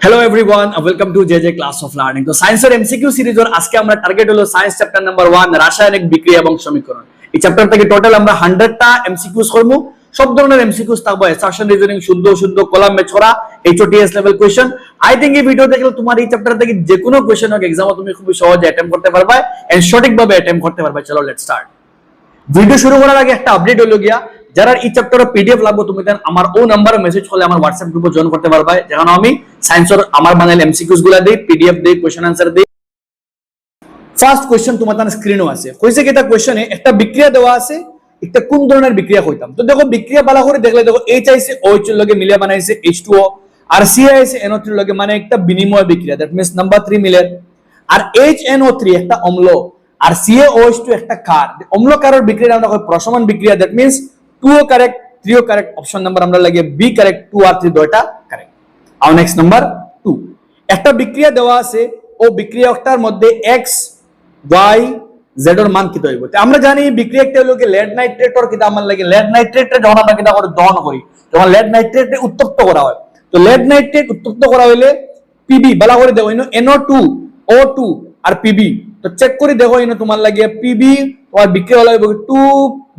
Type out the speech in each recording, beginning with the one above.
Hello everyone, welcome to J J class of learning. তো সায়েন্সের MCQ সিরিজের আজকে আমরা টার্গেট হলো সায়েন্স চ্যাপ্টার নাম্বার 1 রাসায়নিক বিক্রিয়া এবং সমীকরণ। এই চ্যাপ্টার থেকে টোটাল আমরা 100টা এমসিকিউস করব। সব ধরনের এমসিকিউস থাকবে, অ্যাসারশন, রিজনিং, শুদ্ধ শুদ্ধ, কলামে ছড়া, এইচওটিএস লেভেল কোশ্চেন। আই থিংক এই ভিডিও দেখলে তোমার এই চ্যাপ্টার থেকে যে কোনো কোশ্চেন হোক এক্সামে তুমি খুব সহজে অ্যাটেম্প করতে পারবে এন্ড সঠিকভাবে অ্যাটেম্প করতে পারবে। চলো লেটস স্টার্ট। ভিডিও শুরু করার আগে একটা আপডেট হলো গিয়া, যারা এই চ্যাপ্টারের পিডিএফ লাগবে তুমি দেন আমার ও নাম্বারে মেসেজ করলে আমার হোয়াটসঅ্যাপ গ্রুপে জয়েন করতে পারবে, যেখানে আমি সায়েন্সের আমার বানাইল এমসিকিউস গুলা দেই, পিডিএফ দেই, কোশ্চেন আনসার দেই। ফার্স্ট কোশ্চেন তোমার তার স্ক্রিনও আছে। কইছে কি, এটা কোশ্চেনে একটা বিক্রিয়া দেওয়া আছে, একটা কোন ধরনের বিক্রিয়া কইতাম। তো দেখো বিক্রিয়া ভালো করে দেখলে দেখো এইচ আইছে OH এর লগে মিলে বানাইছে H2O, আর সি আইছে NO3 এর লগে, মানে একটা বিনিময় বিক্রিয়া, দ্যাট মিন্স নাম্বার 3 মিলে। আর HNO3 একটা অম্ল, আর CaOH2 একটা ক্ষার। অম্ল ক্ষারের বিক্রিয়া আমরা কই প্রশমন বিক্রিয়া, that means 2 correct 3 correct. Option number আমরা লাগে বি কারেক্ট, 2 আর 3 দুইটা কারেক্ট। আর নেক্সট নাম্বার 2, একটা বিক্রিয়া দেওয়া আছে, ও বিক্রিয়কটার মধ্যে x y z এর মান কত হইব। আমরা জানি বিক্রিয়কটা হলো কি লেড নাইট্রেট এর, কিটা আমার লাগে লেড নাইট্রেটে যখন আমরা কিটা করে দহন করি, যখন লেড নাইট্রেটে উত্তপ্ত করা হয়, তো লেড নাইট্রেট উত্তপ্ত করা হইলে পিবি বালা করে দেবো, NO2 O2 আর পিবি। তো চেক করে দেখো ইনো তোমার লাগে পিবি তোমার বিক্রিয়া হলো 2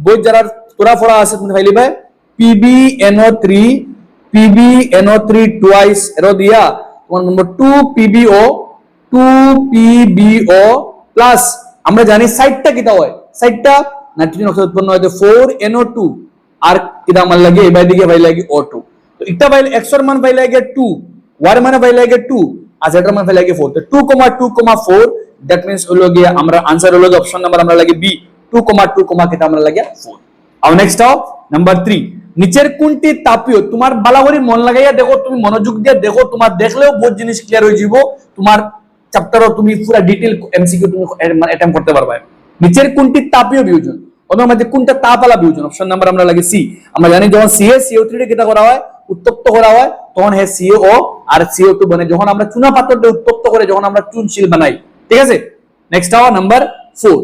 বই যারা তোরা ফোরা আছে তুমি ফাইলি ভাই PbNO3 PbNO3 টুয়াইস এরো দিয়া তোমার নম্বর 2PbO প্লাস আমরা জানি সাইডটা কিটা হয়, সাইডটা নাইট্রোজেন অক্সাইড উৎপন্ন হয় 4NO2 আর কিটা আমার লাগে এই দিকে ভাই লাগে O2। তো এটা ভাই x এর মান ভাই লাগে 2, y এর মান ভাই লাগে 2 আর z এর মান ভাই লাগে 4। তো 2,2,4 দ্যাট মিন্স হলো গিয়া আমরা आंसर হলো অপশন নাম্বার আমরা লাগে বি 2,2, কিটা আমরা লাগে 4। আর নেক্সট আও নাম্বার 3, নিচের কোনটি তাপীয়, তোমার বালাগরি মন লাগাইয়া দেখো, তুমি মনোযোগ দিয়ে দেখো, তোমার দেখলেও বহুত জিনিস ক্লিয়ার হয়ে যাব, তোমার চ্যাপ্টারও তুমি পুরো ডিটেইল এমসিকিউ তুমি অ্যাটেম্প করতে পারবে। নিচের কোনটি তাপীয় বিয়োজন, ওদের মধ্যে কোনটা তাপওয়ালা বিয়োজন। অপশন নাম্বার আমরা লাগে সি। আমরা জানি যখন CaCO3 কে কিটা করা হয়, উত্তপ্ত করা হয়, তখন হে CO আর CO2 বনে। যখন আমরা চুনা পাথরটা উত্তপ্ত করে যখন আমরা চুনশিল বানাই, ঠিক আছে। Next our number 4।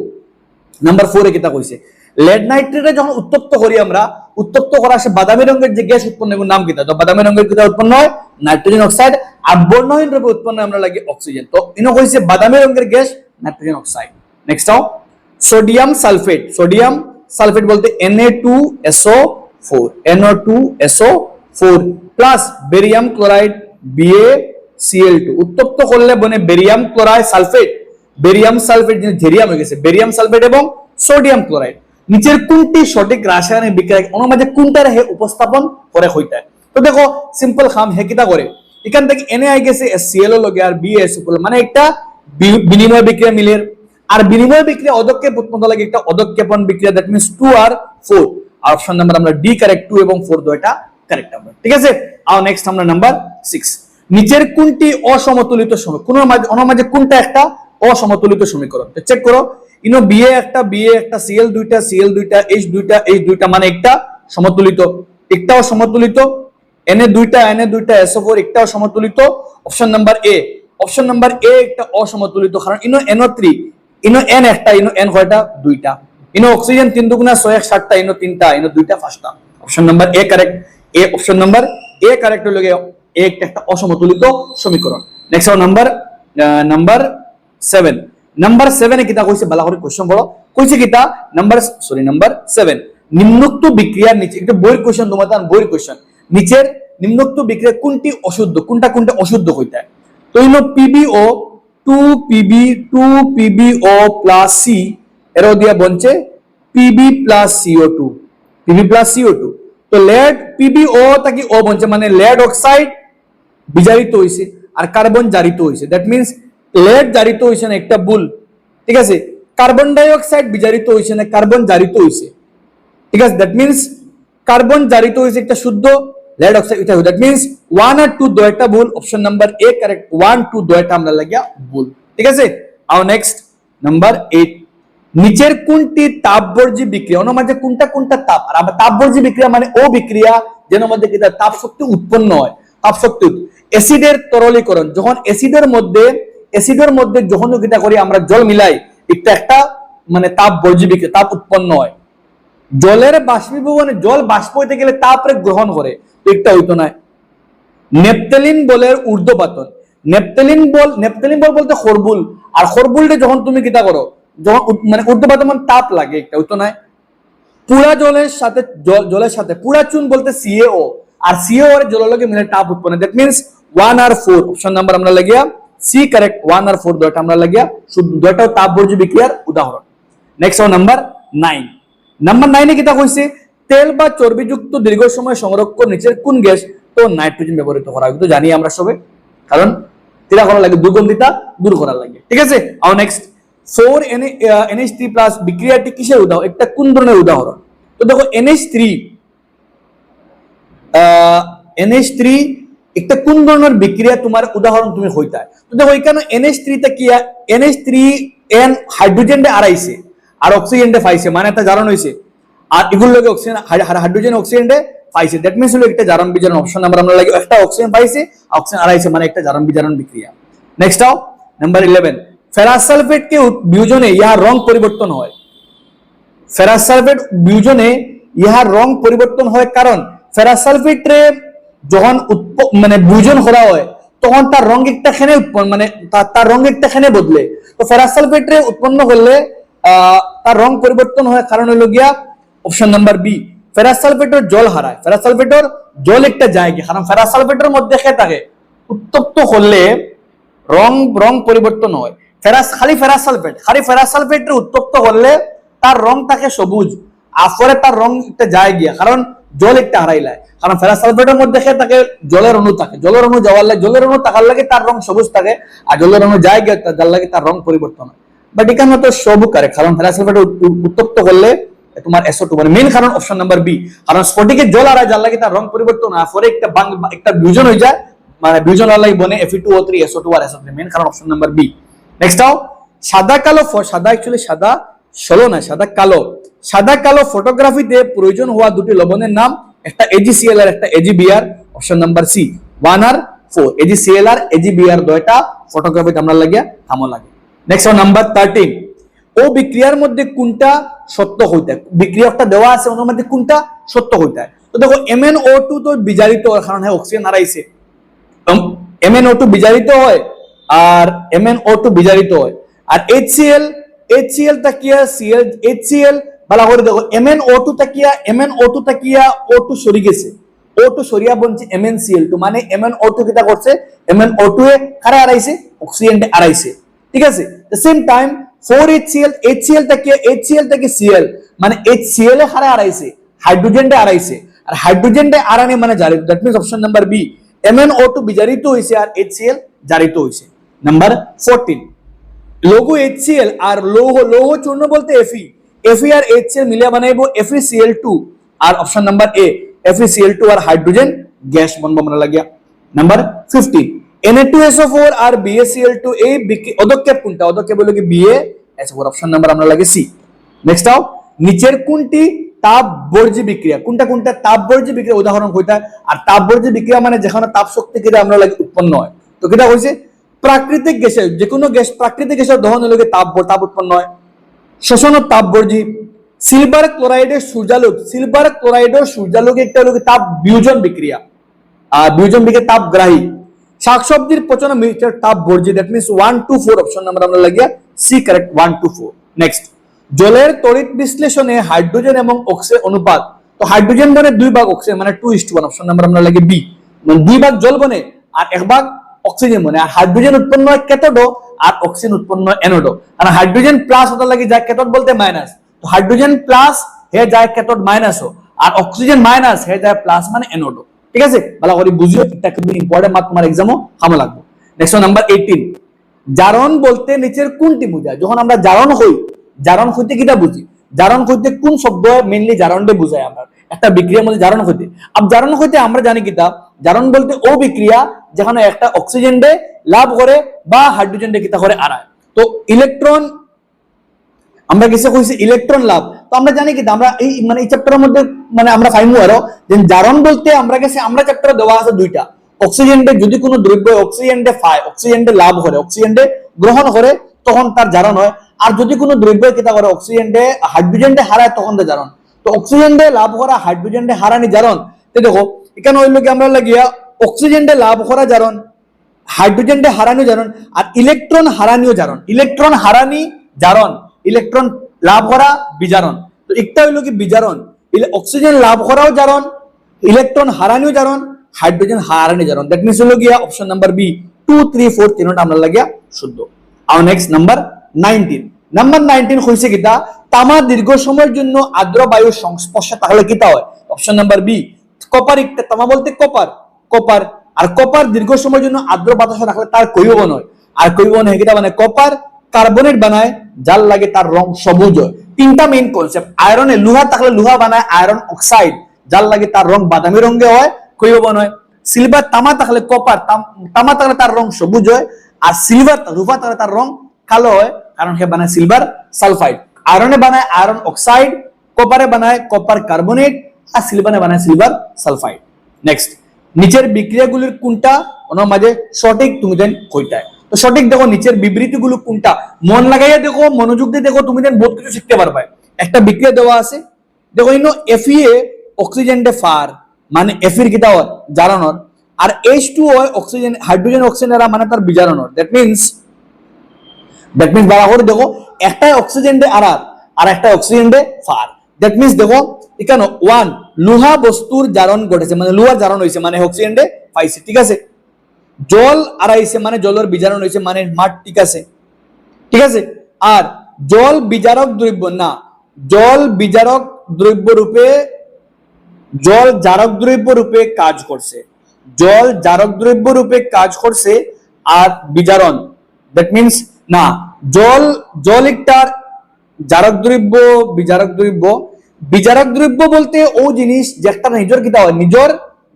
নাম্বার 4 এ কিটা কইছে, লেড নাইট্রেটে যখন উত্তপ্ত করি আমরা, উত্তপ্ত করা সে বাদামি রঙের যে গ্যাস উৎপন্ন হয় নাম কিটা। তো বাদামি রঙের কিটা উৎপন্ন হয় নাইট্রোজেন অক্সাইড, আর বর্ণহীন রূপে উৎপন্ন আমরা লাগে অক্সিজেন। তো ইনো কইছে বাদামি রঙের গ্যাস নাইট্রোজেন অক্সাইড। নেক্সট আও সোডিয়াম সালফেট। সোডিয়াম সালফেট বলতে Na2SO4 NO2SO4 plus barium chloride BaCl2। উত্তপ্ত করলে বনে barium chloride sulphate, barium sulphate জেরিয়াম হয়ে গেছে, বেরিয়াম সালফেট এবং সোডিয়াম ক্লোরাইড। নিচের কোনটি সঠিক রাসায়নিক বিক্রিয়া ওনার মাঝে কোনটার হে উপস্থাপন করে হইতা। তো দেখো সিম্পল খাম হে কিটা করে, এখান থেকে Na আই গেছে HCl লগে আর BaSO4, মানে একটা বিনিময় বিক্রিয়া মিলের। আর বিনিময় বিক্রিয়া অদক্ষেপ উৎপন্ন লাগে একটা অদক্ষেপণ বিক্রিয়া, দ্যাট মিন্স 2 আর 4। আর অপশন নাম্বার আমরা ডি কারেক্ট, 2 এবং 4 দুইটা কারেক্ট নাম্বার, ঠিক আছে। আর নেক্সট আমরা নাম্বার 6, নিচের কোনটি অসমতুলিত সমীকরণ, কোন মাঝে কোনটা একটা অসমতুলিত সমীকরণ। তো চেক করো, ইনো BA একটা Cl দুইটা H দুইটা মানে একটা সমতুলিত, একটাও সমতুলিত। Na দুইটা SO4 একটাও সমতুলিত। Option number A, option number A একটা অসমতুলিত, কারণ ইনো NO3 ইনো N একটা, ইনো N কয়টা দুইটা, ইনো অক্সিজেন 3 দুগুণা 6 1 7টা, ইনো 3টা, ইনো দুইটা 5টা। অপশন নাম্বার এ কারেক্ট, এ অপশন নাম্বার এ কারেক্ট হলো গিয়ে এ একটা অসমতুলিত সমীকরণ। Next number 7। নাম্বার 7 এ কিটা কইছে বালা করে কোশ্চেন বড় কইছে কিটা, নাম্বার 7 নিম্নোক্ত বিক্রিয়ার নিচে, একটা বইয়ের কোশ্চেন তোমাদের বইয়ের কোশ্চেন, নিচের নিম্নোক্ত বিক্রিয়া কোনটি অশুদ্ধ, কোনটা অশুদ্ধ হইতা। তো ইনো PbO 2PbO প্লাস C এর দিয়া বনছে Pb প্লাস CO2। তো লেড PbO তাকি ও বনছে, মানে লেড অক্সাইড বিজারিত হইছে আর কার্বন জারিত হইছে, দ্যাট মিন্স লেড জারিত হইছে না একটা ভুল, ঠিক আছে। কার্বন ডাই অক্সাইড বিজারিত হইছে না, কার্বন জারিত হইছে, ঠিক আছে। দ্যাট মিন্স কার্বন জারিত হইছে একটা শুদ্ধ, লেড অক্সাইড এটা, দ্যাট মিন্স 1 আর 2 দুইটা ভুল। অপশন নাম্বার এ কারেক্ট, 1 2 দুইটা আমরা লাগিয়া ভুল, ঠিক আছে। আর নেক্সট নাম্বার 8, নিচের কোনটি তাপবর্জ্য বিক্রিয়া, ওর মাঝে কোনটা তাপ। আর তাপবর্জ্য বিক্রিয়া মানে ও বিক্রিয়া যেন মধ্যে কি তাপ শক্তি উৎপন্ন হয়, তাপ শক্তি। অ্যাসিডের তরলীকরণ, যখন অ্যাসিডের মধ্যে যখন কিটা করি আমরা জল মিলাই, একটা মানে তাপবর্জ্য বিক্রিয়া, তাপ উৎপন্ন হয়। জলের বাষ্পীভবনে জল বাষ্প হইতে গেলে তাপরে গ্রহণ করে, তো একটা হইতো না। নেপথেলিন বলের ঊর্ধ্বপাতন। নেপথেলিন বল বলতে খরবুল, আর খরবুলটা যখন তুমি কিতা করো, যখন মানে ঊর্ধ্বপাতন মানে তাপ লাগে একটা, ওই তো নাই। পুরা জলের সাথে পুরা চুন বলতে সিএও, আর সিএও এর জলের লগে মিলে তাপ উৎপন্ন, দ্যাট মিন্স 1 আর 4 অপশন নাম্বার আমরা লাগিয়া সি কারেক্ট। 1 আর 4 দুইটা আমরা লাগিয়া দুইটাও তাপ বর্জ্য বিক্রিয়ার উদাহরণ। Next number 9। নাম্বার 9 এ কিতা কইছে, তেল বা চর্বিযুক্ত দীর্ঘ সময় সংরক্ষণ নিচের কোন গ্যাস? তো নাইট্রোজেন ব্যবহৃত করা হয়, তো জানি আমরা সবে, কারণ কিরা করা লাগে, দুর্গন্ধিতা দূর করার লাগে, ঠিক আছে। আর নেক্সট 4NH3+ বিক্রিয়াটি কিসের উদাহরণ, একটা কোন ধরনের উদাহরণ? তো দেখো NH3 একটা কোন ধরনের বিক্রিয়া তোমার উদাহরণ তুমি হইতা। তো দেখো এখানে NH3 টা কি, NH3N হাইড্রোজেন দে আড়াইছে আর অক্সিজেন দে পাইছে, মানে একটা জারণ হইছে, আর এগুলো লগে অক্সিজেন হাইড্রোজেন অক্সিজেন দে পাইছে, দ্যাট মিন্স হলো একটা জারণ বিজারণ। অপশন নাম্বার আমরা লাগি একটা অক্সিজেন পাইছে, অক্সিজেন আড়াইছে, মানে একটা জারণ বিজারণ বিক্রিয়া। নেক্সট আও নাম্বার 11। ফেরাস সালফেট के বিয়োজনে ইহার রং পরিবর্তন হয়। ফেরাস সালফেট বিয়োজনে ইহার রং পরিবর্তন হয় কারণ ফেরাস সালফেটে যখন মানে বিয়োজন করা হয় তখন তার রং একটা খানে মানে তার রং একটা খানে বদলে। তো ফেরাস সালফেটে উৎপন্ন করলে তার রং পরিবর্তন হয় কারণ হলো গিয়া অপশন নাম্বার বি, ফেরাস সালফেটের জল হারায়। ফেরাস সালফেটের জল একটা জায়গা, কারণ ফেরাস সালফেটের মধ্যে খেয়ে থাকে, উত্তপ্ত করলে রং পরিবর্তন হয়। খালি ফেরাস সালফেটের উত্তপ্ত করলে তার রং থাকে সবুজ, আসলে তার রং একটা যায় গিয়া, কারণ জল একটা হারাইলায়, কারণ ফেরাস সালফেটের মধ্যে থাকে জলের অণু থাকে, জলের অণু যাওয়ার লাগে, জলের অণু থাকার লাগে তার রং সবুজ থাকে, আর জলের অণু যায় গিয়া যার লাগে তার রং পরিবর্তন হয়। বাট এখানে তো সবুজ করে, কারণ ফেরাস সালফেট উত্তপ্ত করলে তোমার SO2, মানে মেইন কারণ অপশন নাম্বার বি, কারণ স্ফটিকের জল হারায় যার লাগে তার রং পরিবর্তন হয়, পরে একটা বিয়োজন হয়ে যায়, মানে বিয়োজন হওয়ার লাগে বনে Fe2O3 SO2 আর SO3, মেইন কারণ অপশন নাম্বার বি। নেক্সট আও সাদা কালো, সাদা অ্যাকচুয়ালি সাদা ষোলো না, সাদা কালো ফটোগ্রাফিতে প্রয়োজন হওয়া দুটি লবণের নাম, একটা AgCl আর একটা AgBr, অপশন নাম্বার সি 1 আর 4 AgCl আর AgBr দুইটা ফটোগ্রাফিতে আমরা লাগিয়া কামো লাগে। Next number 13। ও বিক্রিয়ার মধ্যে কোনটা সত্য হইতে, বিক্রিয়াটা দেওয়া আছে ওর মধ্যে কোনটা সত্য হইতে। তো দেখো MnO2 তো বিজারিত হয়, কারণ হ্যাঁ অক্সিজেন হারাইছে, MnO2 বিজারিত হয়, আর MnO2 বিজারিত হয়, আর HCl তাকিয়া HCl ভালো করে দেখো, MnO2 তাকিয়া O2 সরি গেছে, O2 সরিয়া বলছে MnCl2, মানে MnO2 কিটা করছে, MnO2 এ কারে হারাইছে, অক্সিজেন এ হারাইছে, ঠিক আছে। দ্য সেম টাইম 4HCl তাকে Cl, মানে HCl এ কারে হারাইছে, হাইড্রোজেন এ হারাইছে, আর হাইড্রোজেন এ হারানি মানে জারিত, that means option number B, MnO2 বিজারিত হইছে আর HCl জারিত হইছে। নাম্বার 14। লঘু HCl আর লৌহ চূর্ণ বলতে Fe আর HCl মিলিয়ে বানাইবো FeCl2, আর অপশন নাম্বার এ FeCl2 আর হাইড্রোজেন গ্যাস বনবো আমরা লাগিয়া। নাম্বার 15। Na2SO4 আর BaCl2 এই পদক্ষেপ কোনটা, পদক্ষেপ হলো কি BaSO4, অপশন নাম্বার আমরা লাগে সি। নেক্সট আও নিচের কোনটি তাপ বর্জ্য বিক্রিয়া, কোনটা তাপ বর্জ্য বিক্রিয়া উদাহরণ কইতা, আর তাপ বর্জ্য বিক্রিয়া মানে যেখানে তাপ শক্তি কিরা আমরা লাগে উৎপন্ন হয়। তো কিটা কইছে, প্রাকৃতিক গ্যাসের যে কোনো গ্যাস, প্রাকৃতিক গ্যাসের দহন হলে তাপ উৎপন্ন হয়, শোষণ তাপ বর্জ্য। সিলভার ক্লোরাইডের সূর্যালোকে একটা হলো তাপ বিয়োজন বিক্রিয়া, আর বিয়োজন বিক্রিয়া তাপগ্রাহী। শাকসবজির পচন মিক্সচার তাপ বর্জ্য, that means 1 to 4 option number আমরা লাগিয়া সি কারেক্ট 1 to 4। নেক্সট জলের তড়িৎ বিশ্লেষণে হাইড্রোজেন এবং অক্সিজেন অনুপাত, তো হাইড্রোজেন বনে 2 ভাগ, অক্সিজেন মানে 2:1, অপশন নাম্বার আমরা লাগে বি, মানে 2 ভাগ জল বনে আর 1 ভাগ অক্সিজেন বনে, আর হাইড্রোজেন উৎপন্ন হয় ক্যাথোডো আর অক্সিজেন উৎপন্ন হয় অ্যানোডো, আর হাইড্রোজেন প্লাস হতে লাগে যায় ক্যাথোড বলতে মাইনাস, তো হাইড্রোজেন প্লাস হে যায় ক্যাথোড মাইনাসও, আর অক্সিজেন মাইনাস হে যায় প্লাস মানে অ্যানোডো, ঠিক আছে। ভালো করে বুঝিও, এটা খুব ইম্পর্টেন্ট, মাত্র তোমার এক্সামও কামে লাগবে। Next number 18। জারণ বলতে নিচের কোনটি বোঝায়, যখন আমরা জারণ হইতে কিটা বুঝি, জারণ হইতে কোন শব্দ মেইনলি জারণকে বোঝায় আমরা, একটা বিক্রিয়ার মধ্যে জারণ হইতে। আর জারণ হইতে আমরা জানি কিটা, জারণ বলতে ও বিক্রিয়া যেখানে একটা অক্সিজেন ডে লাভ করে বা হাইড্রোজেন ডে কিটা করে আড়ায়। তো ইলেকট্রন আমরা কিসে কইছি, ইলেকট্রন লাভ। তো আমরা জানি কি আমরা এই মানে এই চ্যাপ্টারের মধ্যে মানে আমরা ফাইমু আরো যে জারণ বলতে আমরা কাছে আমরা চ্যাপ্টারে দেওয়া আছে দুইটা, অক্সিজেন ডে যদি কোনো দ্রব্য অক্সিজেন ডে পায়, অক্সিজেন ডে লাভ করে, অক্সিজেন ডে গ্রহণ করে, তখন তার জারণ হয়। আর যদি কোনো দ্রব্য কিটা করে অক্সিজেন ডে হাইড্রোজেন ডে হারায়, তখন তার জারণ। তো অক্সিজেন ডে লাভ করা, হাইড্রোজেন ডে হারানি জারণ। তো দেখো এখানে হইলো কি আমরা লাগিয়া অক্সিজেনটা লাভ করা জারণ, হাইড্রোজেনটা হারানো জারণ, আর ইলেকট্রন হারানিও জারণ। ইলেকট্রন হারানি জারণ, ইলেকট্রন লাভ করা বিজারণ। তো একটা হইলো কি বিজারণ, অক্সিজেন লাভ করাও জারণ, ইলেকট্রন হারানিও জারণ, হাইড্রোজেন হারানি জারণ। দ্যাট মিন্স হলো গিয়া অপশন নাম্বার বি 2, 3, 4 তিনটা আমরা লাগিয়া শুদ্ধ। আর নেক্সট নাম্বার 19। নাম্বার 19 হইছে কিতা, তামা দীর্ঘ সময়ের জন্য আর্দ্র বায়ুর সংস্পর্শে তাহলে কিতা হয়? Option number B copper. একটা তামা বলতে কপার, কপার। আর কপার দীর্ঘ সময়ের জন্য আর্দ্র বাতাসে রাখলে তার কৈবন হয়। আর কৈবন হয় কিতা মানে কপার কার্বনেট বানায়, যার লাগে তার রং সবুজ হয়। তিনটা মেইন কনসেপ্ট। আয়রনে লোহা থাকলে লোহা বানায় আয়রন অক্সাইড, যার লাগে তার রং বাদামি রঙে হয়, কৈবন হয়। সিলভার তামা থাকলে কপার তামা থাকলে তার রং সবুজ হয়। আর সিলভার রূপা থাকলে তার রং কালো হয়, কারণ সে বানায় সিলভার সালফাইড। আয়রনে বানায় আয়রন অক্সাইড, কপারে বানায় কপার কার্বনেট, আর সিলভারে বানায় সিলভার সালফাইড। নেক্সট, নিচের বিক্রিয়াগুলির কোনটা ওনার মাঝে সঠিক তুমি দেন কইটায়? তো সঠিক দেখো নিচের বিবৃতিগুলো কোনটা, মন লাগাইয়া দেখো, মনোযোগ দিয়ে দেখো, তুমি দেন বহুত কিছু শিখতে পারবে। একটা বিক্রিয়া দেওয়া আছে, দেখো ইনো এফিএ অক্সিজেন ডে ফার মানে এফির কিতা হয় জারণর, আর H2O অক্সিজেন হাইড্রোজেন অক্সিজেন এরা মানে তার বিজারণর। দ্যাট মিন্স বাবা করে দেখো একটা অক্সিজেন ডে আর একটা অক্সিজেন ডে ফার। দ্যাট মিন্স দেখো এখানে 1 লোহা বস্তুর জারণ ঘটেছে মানে লোহা জারণ হয়েছে মানে অক্সিজেন ডে পাইছে, ঠিক আছে। জল আড়াইছে মানে জলের বিজারণ হয়েছে মানে মাঠ, ঠিক আছে, ঠিক আছে। আর জল বিজারক দ্রব্য না, জল বিজারক দ্রব্য রূপে, জল জারক দ্রব্য রূপে কাজ করছে, জল জারক দ্রব্য রূপে কাজ করছে আর বিজারণ। দ্যাট মিন্স না, জল একটার জারক দ্রব্য বিজারক দ্রব্য। বিজারক দ্রব্য বলতে ও জিনিস যেটা নিজের কিতা হয়, নিজের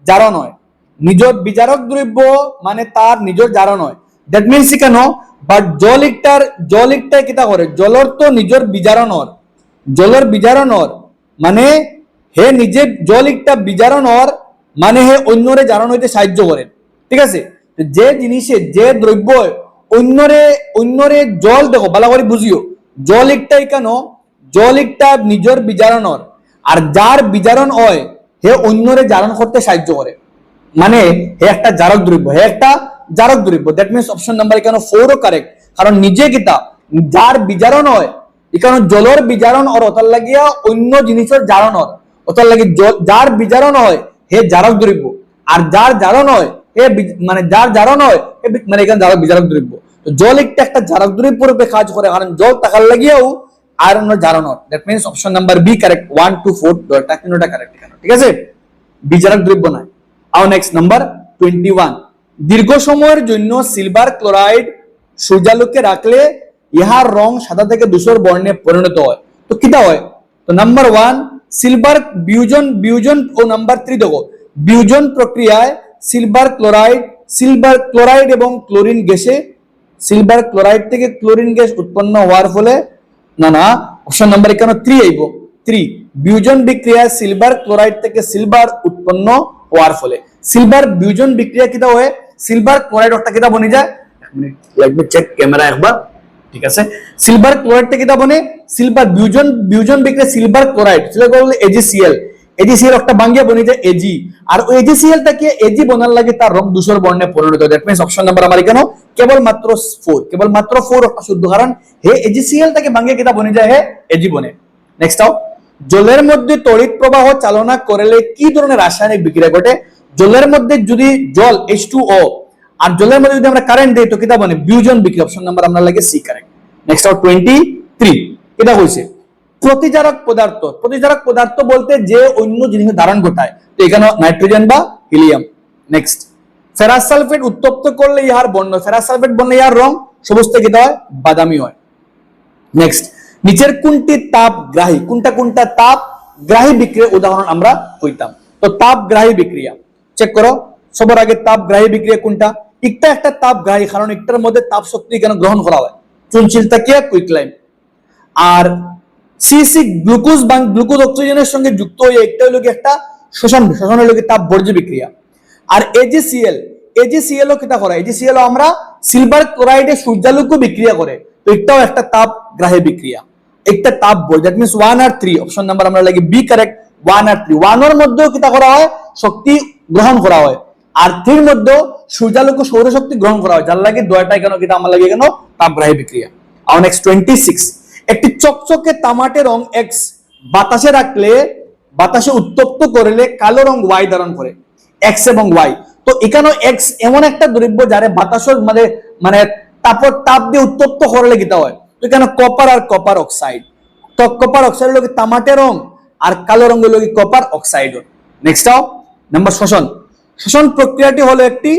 জারণ হয়। নিজের বিজারক দ্রব্য মানে তার নিজের জারণ হয়। দ্যাট মিন্স কেন, বাট জল একটা কিতা করে, জলর তো নিজের বিজারণ হর, জলের বিজারণ হর মানে হে নিজে জল একটা বিজারণ হর মানে হে অন্যরে জারণ হইতে সাহায্য করে, ঠিক আছে। যে জিনিসে যে দ্রব্য অন্যরে জল দেখো ভালো করে বুঝিও, জল একটাই কেন, জল একটা নিজের বিজারণ হর, আর যার বিজারণ হয় হে অন্যরে জারণ করতে সাহায্য করে মানে হে একটা জারক দ্রব্য, হে একটা জারক দ্রব্য। দ্যাট মিন্স অপশন নাম্বার এখানে 4 ও কারেক্ট, কারণ নিজে কিতা যার বিজারণ হয়, এখানে জলের বিজারণ আর ওটার লাগিয়া অন্য জিনিসের জারণ হয়, ওটার লাগি যার বিজারণ হয় হে জারক দ্রব্য, আর যার জারণ হয় হে মানে যার জারণ হয় মানে এখানে জারক বিজারক দ্রব্য। তো জল একটা জারক দ্রব্য রূপে কাজ করে, কারণ জল টাকার লাগিয়াও আয়রনের জারণ হয়। That means option number B correct, 1, 2, 4 ডটা তিনটা কারেক্ট এখানে, ঠিক আছে, বিজারক দ্রব্য নয়। আর নেক্সট নাম্বার 21, দীর্ঘ সময়ের জন্য সিলভার ক্লোরাইড সূর্যালোকে রাখলে ইহার রং সাদা থেকে ধূসর বর্ণে পরিণত হয়। তো কিটা হয়? তো নাম্বার 1 সিলভার বিউজন ও নাম্বার 3 দেখো বিউজন প্রক্রিয়ায় সিলভার ক্লোরাইড এবং ক্লোরিন গ্যাসে, সিলভার ক্লোরাইড থেকে ক্লোরিন গ্যাস উৎপন্ন হওয়ার ফলে না অপশন নাম্বার এখানে 3 আইব। 3 বিউজন বিক্রিয়ায় সিলভার ক্লোরাইড থেকে সিলভার উৎপন্ন হওয়ার ফলে, সিলভার বিউজন বিক্রিয়া কিটা হয়, সিলভার ক্লোরাইড ওটা কিটা বনে যায়, এক মিনিট লাগবে চেক ক্যামেরা একবার, ঠিক আছে। সিলভার ক্লোরাইড থেকে কিটা বনে, সিলভার বিউজন বিক্রিয়া সিলভার ক্লোরাইড সেটা বললে AgCl, AgCl একটা বাঙ্গিয়া বনে যায় Ag, আর ওই AgCl টাকে Ag বনার লাগে তার রং ধূসর বর্ণে পরিণত হয়। দ্যাট মিন্স অপশন নাম্বার আমার এখানে কেবলমাত্র 4 একটা শুদ্ধ, কারণ হে AgCl টাকে বাঙ্গিয়া কিটা বনে যায় হে Ag বনে। নেক্সট আও, জলের মধ্যে তড়িৎ প্রবাহ চালনা করলে কি ধরনের রাসায়নিক বিক্রিয়া ঘটে? জলের মধ্যে যদি জল H2O আর জলের মধ্যে যদি আমরা কারেন্ট দেই তো কিটা বনে, বিউজন বিক্রিয়া। অপশন নাম্বার আমরা লাগে সি কারেক্ট। নেক্সট আউট 23, এটা হইছে প্রতিজারক পদার্থ। প্রতিজারক পদার্থ বলতে যে অন্য জিনিসের ধারণ ঘটায়, তো এখানে নাইট্রোজেন বা হিলিয়াম। নেক্সট, ফেরাস সালফেট উত্তপ্ত করলে ইহার বর্ণ, ফেরাস সালফেট বললে ইহার রং সবুজ থেকে কিটা হয়, বাদামি হয়। নেক্সট, নিচের কোনটি তাপগ্রাহী, কোনটা তাপগ্রাহী বিক্রিয়ার উদাহরণ আমরা কইতাম? তো তাপগ্রাহী বিক্রিয়া চেক করো, সবার আগে তাপগ্রাহী বিক্রিয়া কোনটা? একটা তাপগ্রাহী, কারণ একটার মধ্যে তাপ শক্তি কেন গ্রহণ করা হয়, চুনচিল তাকিয়া কুইকলাইম। আর সিসি গ্লুকোজ অক্সিজেনের সঙ্গে যুক্ত হয়ে একটা হলো কি একটা শোষণ হলো কি তাপ বর্জ্য বিক্রিয়া। আর AgCl ও কিটা করে, AgCl আমরা সিলভার ক্লোরাইডে সূর্যালোক বিক্রিয়া করে, তো এটাও একটা তাপগ্রাহী বিক্রিয়া, একটা তাপ বর্জ্য। দ্যাট মিন্স 1 আর 3 অপশন নাম্বার আমরা লাগি বি কারেক্ট, 1 আর 3। 1 এর মধ্যেও কিটা করা হয়, শক্তি গ্রহণ করা হয়, আর 3 মধ্যে সূর্যালোক সৌরশক্তি গ্রহণ করা হয়, যার লাগে দুইটাই কেন কিটা আমার লাগে কেন তাপগ্রাহী বিক্রিয়া। আর নেক্সট 26, একটি চকচকে তামাটে রং এক্স বাতাসে রাখলে, বাতাসে উত্তপ্ত করলে কালো রং ওয়াই ধারণ করে, এক্স এবং ওয়াই। তো এখানে এক্স এমন একটা দ্রব্য যারে বাতাসের মানে মানে তাপ দিয়ে উত্তপ্ত করলে কিটা হয়, তো এখানে কপার আর কপার অক্সাইড, তো কপার অক্সাইড হলো তামাটে রং আর কালো রং হলো কপার অক্সাইড। নেক্সট নাম্বার শোষণ। শোষণ প্রক্রিয়াটি হলো একটি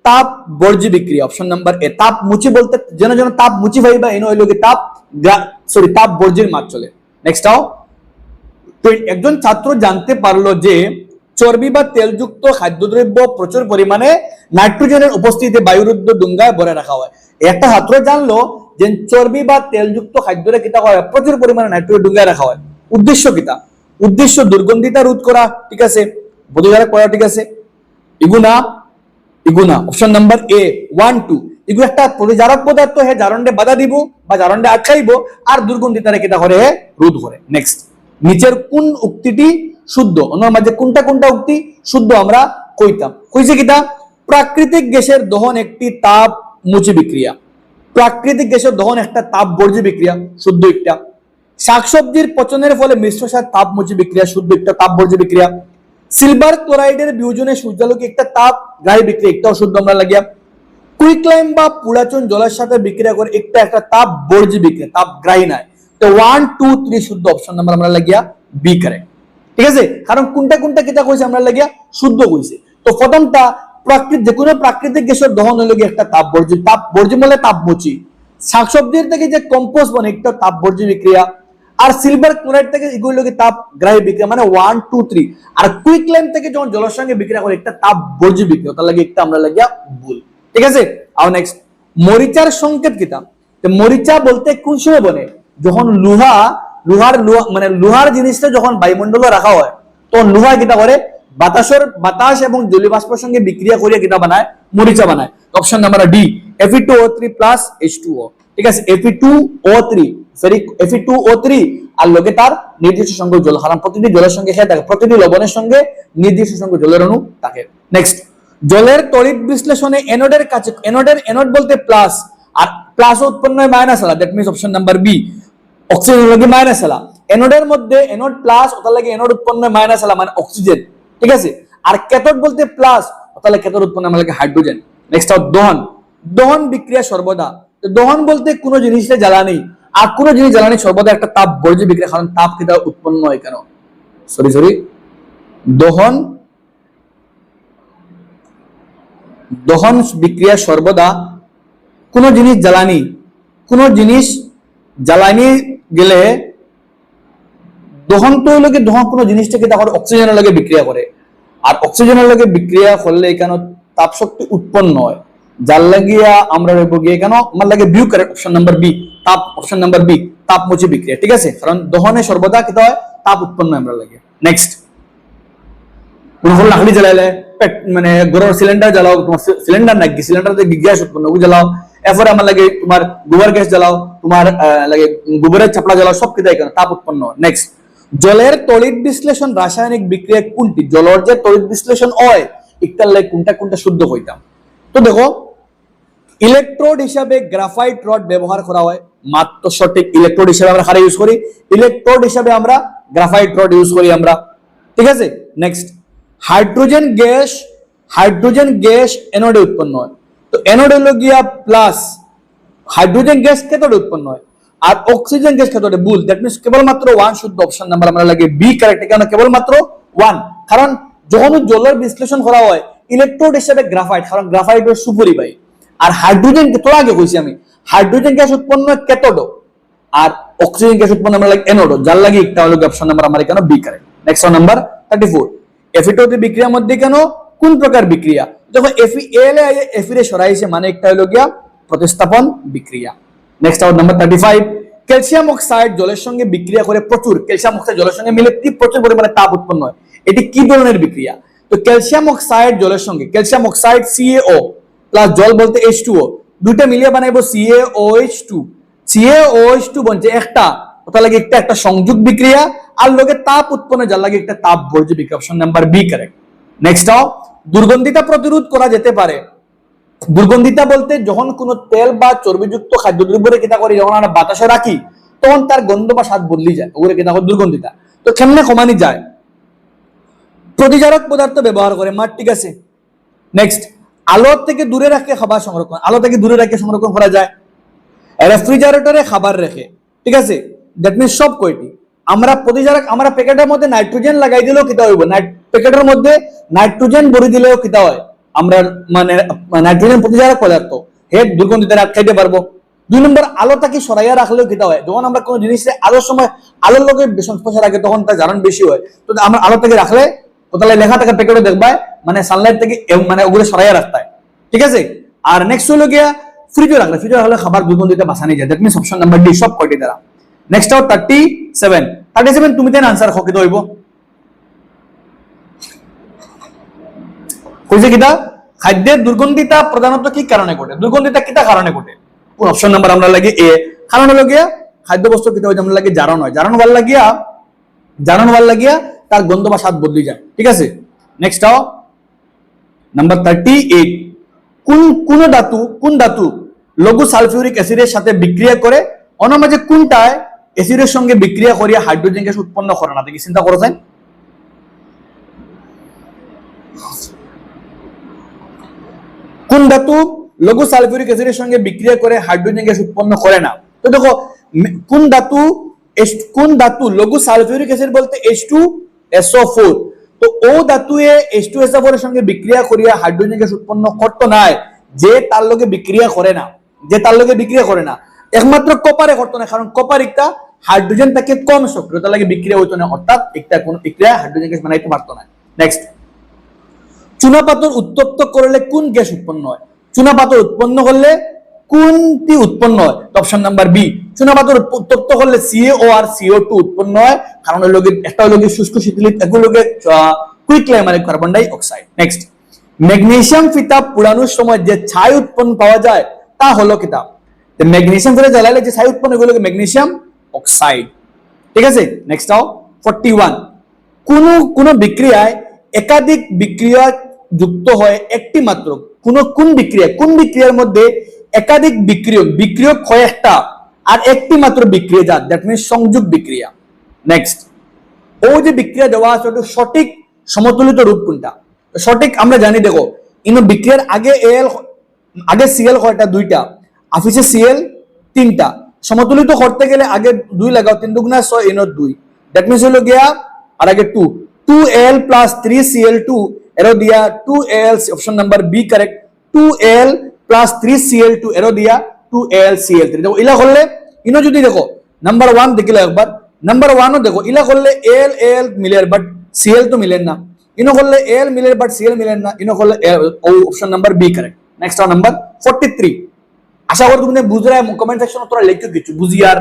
তাপ বর্জ্য বিক্রিয়া, অপশন নাম্বার এ। তাপ মুচি বলতে যেন যেন তাপ মুচি ভাইবা এনে হইলো কি তাপ বর্জ্যের মাছ চলে। নেক্সট একজন ছাত্র জানতে পারলো যে চর্বি বা তেলযুক্ত খাদ্যদ্রব্য প্রচুর পরিমাণে নাইট্রোজেনের উপস্থিতিতে বায়ুরুদ্ধ ডুঙ্গায় ভরে রাখা হয়। একটা ছাত্র জানলো যে চর্বি বা তেলযুক্ত খাদ্যরে কিতা হয়, প্রচুর পরিমাণে নাইট্রোজেন ডুঙ্গায় রাখা হয়। উদ্দেশ্য কিতা? উদ্দেশ্য দুর্গন্ধিতা রোধ করা, ঠিক আছে, বোধগম্য করা, ঠিক আছে। ইগুনা অপশন নাম্বার এ 1 2 এগুলো একটা প্রতিজারক পদার্থ হে জারণে বাধা দিব বা জারণে আটকাইবো আর দুর্গন্ধিতারে কিতা করে রোধ করে। নেক্সট, নিচের কোন উক্তিটি শুদ্ধ? ওনার মাঝে কোনটা কোনটা উক্তি শুদ্ধ আমরা কইতাম, কইছে কিতা? প্রাকৃতিক গ্যাসের দহন একটি তাপ মুচি বিক্রিয়া, প্রাকৃতিক গ্যাসের দহন একটা তাপ বর্জ্য বিক্রিয়া, শুদ্ধ একটা। শাকসবজির পচনের ফলে মিশ্র সার তাপ মুচি বিক্রিয়া, শুদ্ধ একটা তাপ বর্জ্য বিক্রিয়া। সিলভার ক্লোরাইডের বিয়োজনে সূর্যালোকে একটা তাপ গ্রাহী বিক্রিয়া, একটা শুদ্ধ আমরা লাগিয়া। কুইকলাইম বা পুরাচন জলের সাথে বিক্রিয়া করে একটা তাপ বর্জ্য বিক্রিয়া, তাপ গ্রাহী নয়। তো 1 2 3 শুদ্ধ অপশন নাম্বার আমরা লাগিয়া বি কারেক্ট, ঠিক আছে। কারণ কোনটা কোনটা কিতা কইছে আমরা লাগিয়া শুদ্ধ কইছে। তো প্রথমটা যে কোনো প্রাকৃতিক গ্যাসের দহন হলো একটা তাপ বর্জ্য মানে তাপ মুচি। শাকসবজির থেকে যে কম্পোস্ট বনে একটা তাপ বর্জ্য বিক্রিয়া। আর সিলভার ক্লোরাইড থেকে এগুলো কি তাপ গ্রাহী বিক্রিয়া, মানে 1 2 3। আর কুইকলাইম থেকে যখন জলের সঙ্গে বিক্রিয়া করে একটা তাপ বর্জ্য বিক্রিয়া, তার লাগে একটা আমরা লাগিয়া ভুল, ঠিক আছে। আর নেক্সট, মরিচার সংকেত কিতা? তো মরিচা বলতে কোন সময় বনে? যখন লোহার জিনিসটা যখন বায়ুমণ্ডলে রাখা হয় তখন লোহা কিতা করে বাতাস এবং জলীয় বাষ্পের সঙ্গে বিক্রিয়া করে কিতা বানায়, মরিচা বানায়। Option number D Fe2O3 plus H2O, ঠিক আছে। Fe2O3 Fe2O3 আর লগে তার নির্দিষ্ট সংখ্যক জল, কারণ প্রতিটি জলের সঙ্গে খেয়ে থাকে, প্রতিটি লবণের সঙ্গে নির্দিষ্ট সংখ্যক জলের অণু থাকে। নেক্সট, জলের তড়িৎ বিশ্লেষণে এনোডের কাছে এনোড বলতে প্লাস, আর প্লাস উৎপন্ন হয় মাইনাস আলা, that means option number B oxygen লাগে মাইনাস আলা। এনোডের মধ্যে এনোড প্লাস, ওটার লাগে এনোড উৎপন্ন হয় মাইনাস আলা মানে অক্সিজেন, ঠিক আছে। আর ক্যাথোড বলতে প্লাস, তাহলে ক্যাথোড উৎপন্ন হয় লাগে হাইড্রোজেন। নেক্সট দহন বিক্রিয়া সর্বদা, দহন বলতে কোন জিনিসটা জ্বালানি, আর কোন জিনিস জ্বালানি সর্বদা একটা তাপ বর্জ্য বিক্রিয়া, কারণ তাপ কিটা উৎপন্ন হয় কেন, দহন বিক্রিয়া সর্বদা কোন জিনিস জ্বালানি গেলে দহন তো হলো কি, দহন কোন জিনিসটাকে তখন অক্সিজেনের লাগে বিক্রিয়া করে, আর অক্সিজেনের লাগে বিক্রিয়া করলে এখানে তাপ শক্তি উৎপন্ন হয়, যার লাগিয়া আমরা রইব গিয়ে কেন আমার লাগে বিউ correct option number B option number B তাপ মুচি বিক্রিয়া, ঠিক আছে। কারণ দহনে সর্বদা কি হয় তাপ উৎপন্ন আমরা লাগে। নেক্সট, কোন হল লাকড়ি জ্বালাইলে মানে গরুর সিলিন্ডার জ্বালাও, তোমার সিলিন্ডার নাকি সিলিন্ডার থেকে গ্যাস উৎপন্ন ও জ্বালাও, এরপরে আমার লাগে তোমার গোবর গ্যাস জ্বালাও, তোমার লাগে গোবরের চাপড়া জ্বালাও, সব কি দেয় কেন তাপ উৎপন্ন। নেক্সট, জলের তড়িৎ বিশ্লেষণ রাসায়নিক বিক্রিয়া কোনটি? জলের যে তড়িৎ বিশ্লেষণ হয় একটার লাগে কোনটা কোনটা শুদ্ধ কইতাম। তো দেখো, ইলেকট্রোড হিসাবে গ্রাফাইট রড ব্যবহার করা হয়, মাত্র সঠিক। ইলেকট্রোড হিসাবে আমরা কারা ইউজ করি? ইলেকট্রোড হিসাবে আমরা গ্রাফাইট রড ইউজ করি আমরা, ঠিক আছে। নেক্সট, হাইড্রোজেন গ্যাস এনোডে উৎপন্ন হয়, তো এনোড হলো গিয়া প্লাস, হাইড্রোজেন গ্যাস ক্যাথোডে উৎপন্ন হয়, আর অক্সিজেন গ্যাস ক্যাথোডে। ভুল, দ্যাট মিন্স কেবলমাত্র 1 শুদ্ধ অপশন নাম্বার আমরা লাগে বি কারেক্ট, কেন কেবলমাত্র 1। কারণ যখন জলের বিশ্লেষণ করা হয় ইলেকট্রোড হিসেবে গ্রাফাইট, কারণ গ্রাফাইটের সুপরিবাহী, আর হাইড্রোজেন তো আগে কইছি আমি, হাইড্রোজেন গ্যাস উৎপন্ন হয় ক্যাথোড, আর অক্সিজেন গ্যাস উৎপন্ন আমরা লাগে এনোড, যার লাগে একটা হলো অপশন নাম্বার আমার এখানে B correct. Next number 34, Fe2O3 বিক্রিয়ার মধ্যে কেন কোন প্রকার বিক্রিয়া? দেখো Fe এফিরে সরাইছে মানে একটা হলো গিয়া প্রতিস্থাপন বিক্রিয়া। নেক্সট নাম্বার 35, ক্যালসিয়াম অক্সাইড জলের সঙ্গে বিক্রিয়া করে প্রচুর, ক্যালসিয়াম অক্সাইড জলের সঙ্গে মিলে প্রচুর পরিমাণে তাপ উৎপন্ন হয়, এটি কি ধরনের বিক্রিয়া? তো ক্যালসিয়াম অক্সাইড জলের সঙ্গে, ক্যালসিয়াম অক্সাইড CaO প্লাস জল বলতে H2O, দুইটা মিলিয়ে বানাইবো CaOH2 বলছে একটা, ওটা লাগে একটা সংযোগ বিক্রিয়া, আর লগে তাপ উৎপন্ন, যার লাগে একটা তাপ বর্জ্য বিক্রিয়া, option number B correct. Next দুর্গন্ধিতা প্রতিরোধ করা যেতে পারে। দুর্গন্ধিতা বলতে যখন কোনো তেল বা চর্বিযুক্ত খাদ্যদ্রব্যের কিতা করি, যখন আমরা বাতাসে রাখি তখন তার গন্ধ বা স্বাদ বদলি যায়, ওগুলো কিতা করে দুর্গন্ধিতা। তো কেমনে কমানি যায়? প্রতিজারক পদার্থ ব্যবহার করে মাঠ, ঠিক আছে। নেক্সট, আলো থেকে দূরে রাখে খাবার সংরক্ষণ, আলো থেকে দূরে রাখে সংরক্ষণ করা যায়। রেফ্রিজারেটরে খাবার রেখে, ঠিক আছে। দ্যাট মিনস সব কয়টি আমরা প্রতিজারক, আমরা প্যাকেটের মধ্যে নাইট্রোজেন লাগাই দিলেও কিতা হইব, প্যাকেটের মধ্যে নাইট্রোজেন ভরে দিলেও কিতা হয়, আমরা মানে নাইট্রোজেন প্রতিজারক পদার্থ, হে দুর্গন্ধিত খাইতে পারবো। 2 নম্বর, আলোটাকে সরাইয়া রাখলেও কিতা হয়, যখন আমরা কোনো জিনিসে আলোর সময় আলোর লোকে সংস্পর্শে রাখে তখন তার জারণ বেশি হয়। তো আমরা আলোটাকে রাখলে কোথায় লেখা থাকে প্যাকেটে দেখবা, মানে সানলাইট থেকে মানে ওগুলো সরাইয়া রাখতে হয়, ঠিক আছে। আর নেক্সট হলো গিয়া ফ্রিজে রাখলে, ফ্রিজে রাখলে খাবার দুর্গন্ধিত বাঁচানি যায়। That means option number D সব কয়টি দ্বারা। নেক্সট আউট 37 তুমি তেন আনসার হকিত হইব কইছে কিটা খাদ্যের দুর্গন্ধিতা প্রধানত কি কারণে ঘটে, দুর্গন্ধিতা কিটা কারণে ঘটে। কোন অপশন নাম্বার আমরা লাগে এ, কারণ হলো গিয়া খাদ্য বস্তু কিটা হইছে আমরা লাগে জারণ হয়, জারণ ভাল লাগিয়া তার গন্ধ বা স্বাদ বদলে যায়, ঠিক আছে। নেক্সট আও নাম্বার 38, কোন ধাতু লঘু সালফিউরিক অ্যাসিডের সাথে বিক্রিয়া করে, অনামাঝে কোনটায় অ্যাসিডের সঙ্গে বিক্রিয়া করিয়া হাইড্রোজেন গ্যাস উৎপন্ন করে না, দেখি চিন্তা করেছেন। কোন ধাতু লঘু সালফিউরিক অ্যাসিডের সঙ্গে বিক্রিয়া করে হাইড্রোজেন গ্যাস উৎপন্ন করে না? তো দেখো কোন ধাতু লঘু সালফিউরিক অ্যাসিড বলতে H2SO4, তো ও ধাতু H2SO4 এর সঙ্গে বিক্রিয়া করিয়া হাইড্রোজেন গ্যাস উৎপন্ন করতে নাই, যে তার লগে বিক্রিয়া করে না, একমাত্র কপারে করতে না, কারণ কপার একটা হাইড্রোজেন থেকে কম সক্রিয়, তার লাগে বিক্রিয়া হইতো না, অর্থাৎ একটা কোন বিক্রিয়া হাইড্রোজেন গ্যাস বানাইতে পারতো না। নেক্সট, চুনাপাথর উত্তপ্ত করলে কোন গ্যাস উৎপন্ন হয়? চুনাপাথর উৎপন্ন করলে কোনটি উৎপন্ন হয়? অপশন নাম্বার বি, চুনাপাথর উত্তপ্ত করলে CaO আর CO2 উৎপন্ন হয়, কারণ হলো একটা হলো শুষ্ক শীতলিত, এগুলো কুইকলাই মানে carbon die oxide. Next, magnesium ফিতা পোড়ানোর সময় যে ছাই উৎপন্ন পাওয়া যায় তা হলো কিতা? ম্যাগনেসিয়াম ফিতা জ্বালালে যে ছাই উৎপন্ন এগুলো ম্যাগনেসিয়াম অক্সাইড, ঠিক আছে। নেক্সট আও 41, কোন বিক্রিয়ায় একাধিক বিক্রিয়া যুক্ত হয় একটি মাত্র, কোন বিক্রিয়ার মধ্যে একাধিক বিক্রিয়ক হয় একটা আর একটি মাত্র বিক্রিয়া জাত, দ্যাট মিনস সংযোগ বিক্রিয়া। নেক্সট, ও যে বিক্রিয়া দেওয়া আছে ওটা সঠিক সমতুলিত রূপ কোনটা? সঠিক আমরা জানি, দেখো ইনো বিক্রিয়ার আগে Cl কয়টা? 2টা, অফিসে Cl 3টা, সমতুলিত করতে গেলে আগে 2 লাগাও, 3 দুগুণা 6, ইনো 2, দ্যাট মিনস হলো গিয়া আর আগে 2Al plus 3Cl2 এরো দিয়া 2Al, option number B correct, 2Al plus 3Cl2 arrow দিয়া 2AlCl3। দেখো ইলা করলে ইনো যদি দেখো নাম্বার 1 দেখিলে একবার, নাম্বার 1ও দেখো ইলা করলে Al মিলে বাট Cl তো মিলেন না, ইনো করলে Al মিলে বাট Cl মিলেন না, ইনো করলে option number B correct. Next number 43, আশা করি তুমি বুঝরা কমেন্ট সেকশনে তোরা লিখো কিছু বুঝিয়ার,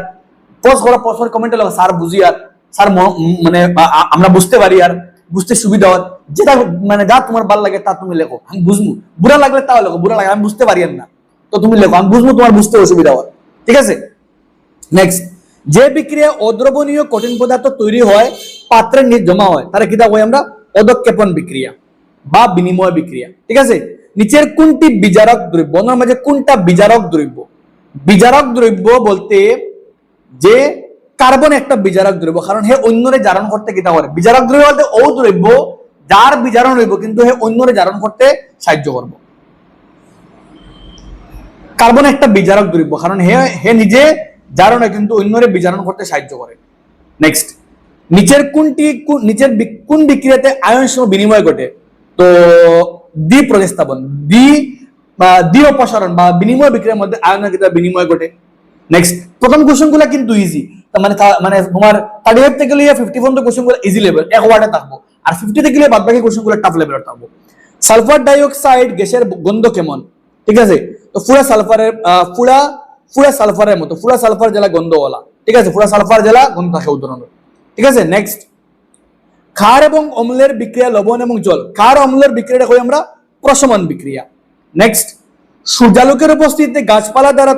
পোস্ট করে কমেন্টে লাগা স্যার বুঝিয়ার, স্যার মানে আমরা বুঝতে পারি আর বুঝতে সুবিধা হয়, যেটা মানে যা তোমার ভালো লাগে তা তুমি লেখো, আমি বুঝবো, বুড়া লাগলে তাও লেখো, বুড়া লাগে আমি বুঝতে পারি না তো তুমি লেখো, আমি বুঝবো, তোমার বুঝতে অসুবিধা হয়, ঠিক আছে। নেক্সট, যে বিক্রিয়া অদ্রবণীয় কঠিন পদার্থ তৈরি হয় পাত্রে জমা হয় তারা কিতা কই আমরা? অধক্ষেপণ বিক্রিয়া বা বিনিময় বিক্রিয়া, ঠিক আছে। নিচের কোনটি বিজারক দ্রব্য? ওনার মাঝে কোনটা বিজারক দ্রব্য? বিজারক দ্রব্য বলতে যে কার্বন একটা বিজারক দ্রব্য, কারণ হে অন্যরে জারণ করতে কিতা করে? বিজারক দ্রব্য বলতে ও দ্রব্য যার বিজারণ হইব কিন্তু হে অন্যরে জারণ করতে সাহায্য করব। কার্বন একটা বিজারক দ্রব্য, কারণ হে নিজে জারণ হয় কিন্তু অন্যরে বিজারণ করতে সাহায্য করে। নেক্সট, নিচের কোন বিক্রিয়াতে আয়ন সহ বিনিময় ঘটে? তো দ্বি প্রতিস্থাপন, দ্বি অপসারণ বা বিনিময় বিক্রিয়ার মধ্যে আয়নের ক্ষেত্রে বিনিময় ঘটে। নেক্সট, প্রথম কোশ্চেনগুলো কিন্তু ইজি, মানে তোমার 35 থেকে লিয়ে 50 পর্যন্ত কোশ্চেনগুলো ইজি লেভেল, এক ওয়ার্ডে থাকবো, আর 50 থেকে লিয়ে বাদবাকি কোশ্চেনগুলো টাফ লেভেলের থাকবো। সালফার ডাইঅক্সাইড গ্যাসের গন্ধ কেমন? ঠিক আছে, তো পুরা সালফারের মতো, পুরা সালফার জেলা গন্ধওয়ালা, ঠিক আছে, পুরা সালফার জেলা গন্ধ থাকে উদাহরণ, ঠিক আছে। নেক্সট, ক্ষার এবং অম্লের বিক্রিয়া, লবণ এবং জল, ক্ষার অম্লের বিক্রিয়াটা কই আমরা? প্রশমন বিক্রিয়া। নেক্সট, সূর্যালোকের উপস্থিতিতে গাছপালা দ্বারা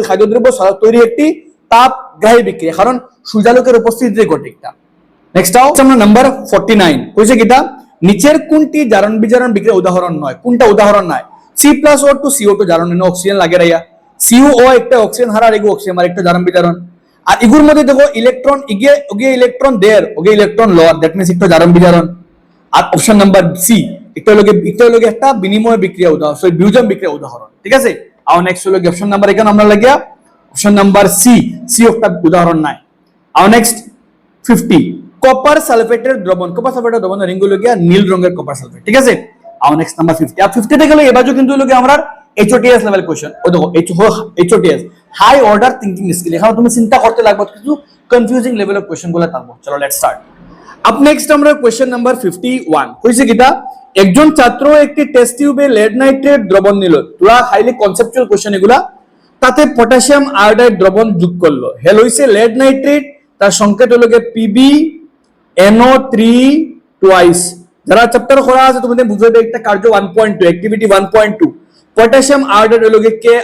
খাদ্যদ্রব্য তৈরি একটি তাপগ্রাহী বিক্রিয়া, কারণ সূর্যালোকের উপস্থিতিতে ঘটে একটা। নেক্সট আমরা নাম্বার 49 কইছে কিটা? নিচের কোনটি জারণ বিজারণ বিক্রিয়া উদাহরণ নয়? কোনটা উদাহরণ নয়? C+O2 CO2 জারণ অক্সিজেন লাগে রাইয়া, CO একটা অক্সিজেন হারার এগো অক্সিজেন আর একটা জারণ বিজারণ। আর এগুর মধ্যে দেখো ইলেকট্রন ওগে ইলেকট্রন দেয়ার ওগে ইলেকট্রন লোয়ার, দ্যাট মিন্স একটা জারণ বিজারণ। আর অপশন নাম্বার সি একটা হলো একটা বিনিময় বিক্রিয়া উদাহরণ, সরি বিয়োজন বিক্রিয়া উদাহরণ, ঠিক আছে। আর নেক্সট হলো অপশন নাম্বার এখানে আমরা লাগিয়া অপশন নাম্বার সি একটা উদাহরণ নাই। আর নেক্সট 50 কপার সালফেটের দ্রবণ, কপার সালফেটের দ্রবণ রিং গুলো গিয়া নীল রঙের কপার সালফেট, ঠিক আছে। আর নেক্সট নাম্বার 50 আর 50 তে গেলে এবারে কিন্তু হলো আমরা HOTS লেভেল কোশ্চেন। ও দেখো HOTS high order thinking skill, এখানে তুমি চিন্তা করতে লাগবে কিছু কনফিউজিং লেভেল অফ কোশ্চেন গুলো থাকবো। চলো লেটস স্টার্ট। আপ নেক্সট আমরা কোশ্চেন নাম্বার 51 কইছে কিটা, একজন ছাত্র একটি টেস্ট টিউবে লেড নাইট্রেট দ্রবণ নিল, তোরা হাইলি কনসেপচুয়াল কোশ্চেন এগুলা, তাতে পটাশিয়াম আয়োডাইড দ্রবণ যোগ করলো, হেল হইছে লেড নাইট্রেট, তার সংকেত হলো PbNO3 টুয়াইস। যারা চ্যাপ্টার করা আছে তোমাদের বুঝাইবে একটা কার্য 1.2 অ্যাক্টিভিটি 1.2 পটাশিয়াম আয়োডাইড হলো Ki,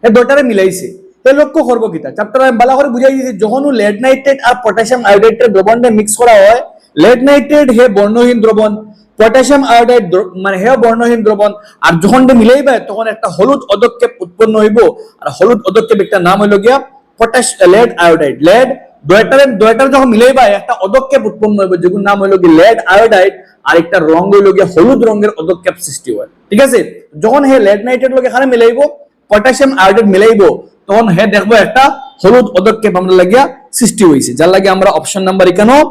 এই দুটারে মিলাইছে। তে লক্ষ্য করব কিটা চ্যাপ্টার আমি ভালো করে বুঝাই দিয়েছি, যখন লেড নাইট্রেট আর পটাশিয়াম আয়োডাইডের দ্রবণটা মিক্স করা হয়, লেড নাইট্রেট হে বর্ণহীন দ্রবণ, পটাশিয়াম আয়োডাইড মানে হে বর্ণহীন দ্রবণ, আর যখন মিলাইবে তখন একটা হলুদ অদক্ষেপ উৎপন্ন হইব, আর হলুদ অদক্ষেপ একটা নাম হলো গিয়া লেড আয়োডাইড। লেড দুইটার যখন মিলাইবা একটা অদক্ষেপ উৎপন্ন হইব, যেগুলোর নাম হলো কি লেড আয়োডাইড, আর একটা রং হইলো গিয়া হলুদ রঙের অদক্ষেপ সৃষ্টি হয়, ঠিক আছে। যখন হে লেড নাইট্রেট লগে এখানে মিলাইবো, পটাশিয়াম আয়োডাইড মিলাইবো, তখন হে দেখবো একটা হলুদ অদক্ষেপ আমরা লাগিয়া সৃষ্টি হয়েছে, যার লাগে আমরা অপশন নাম্বার এখানেও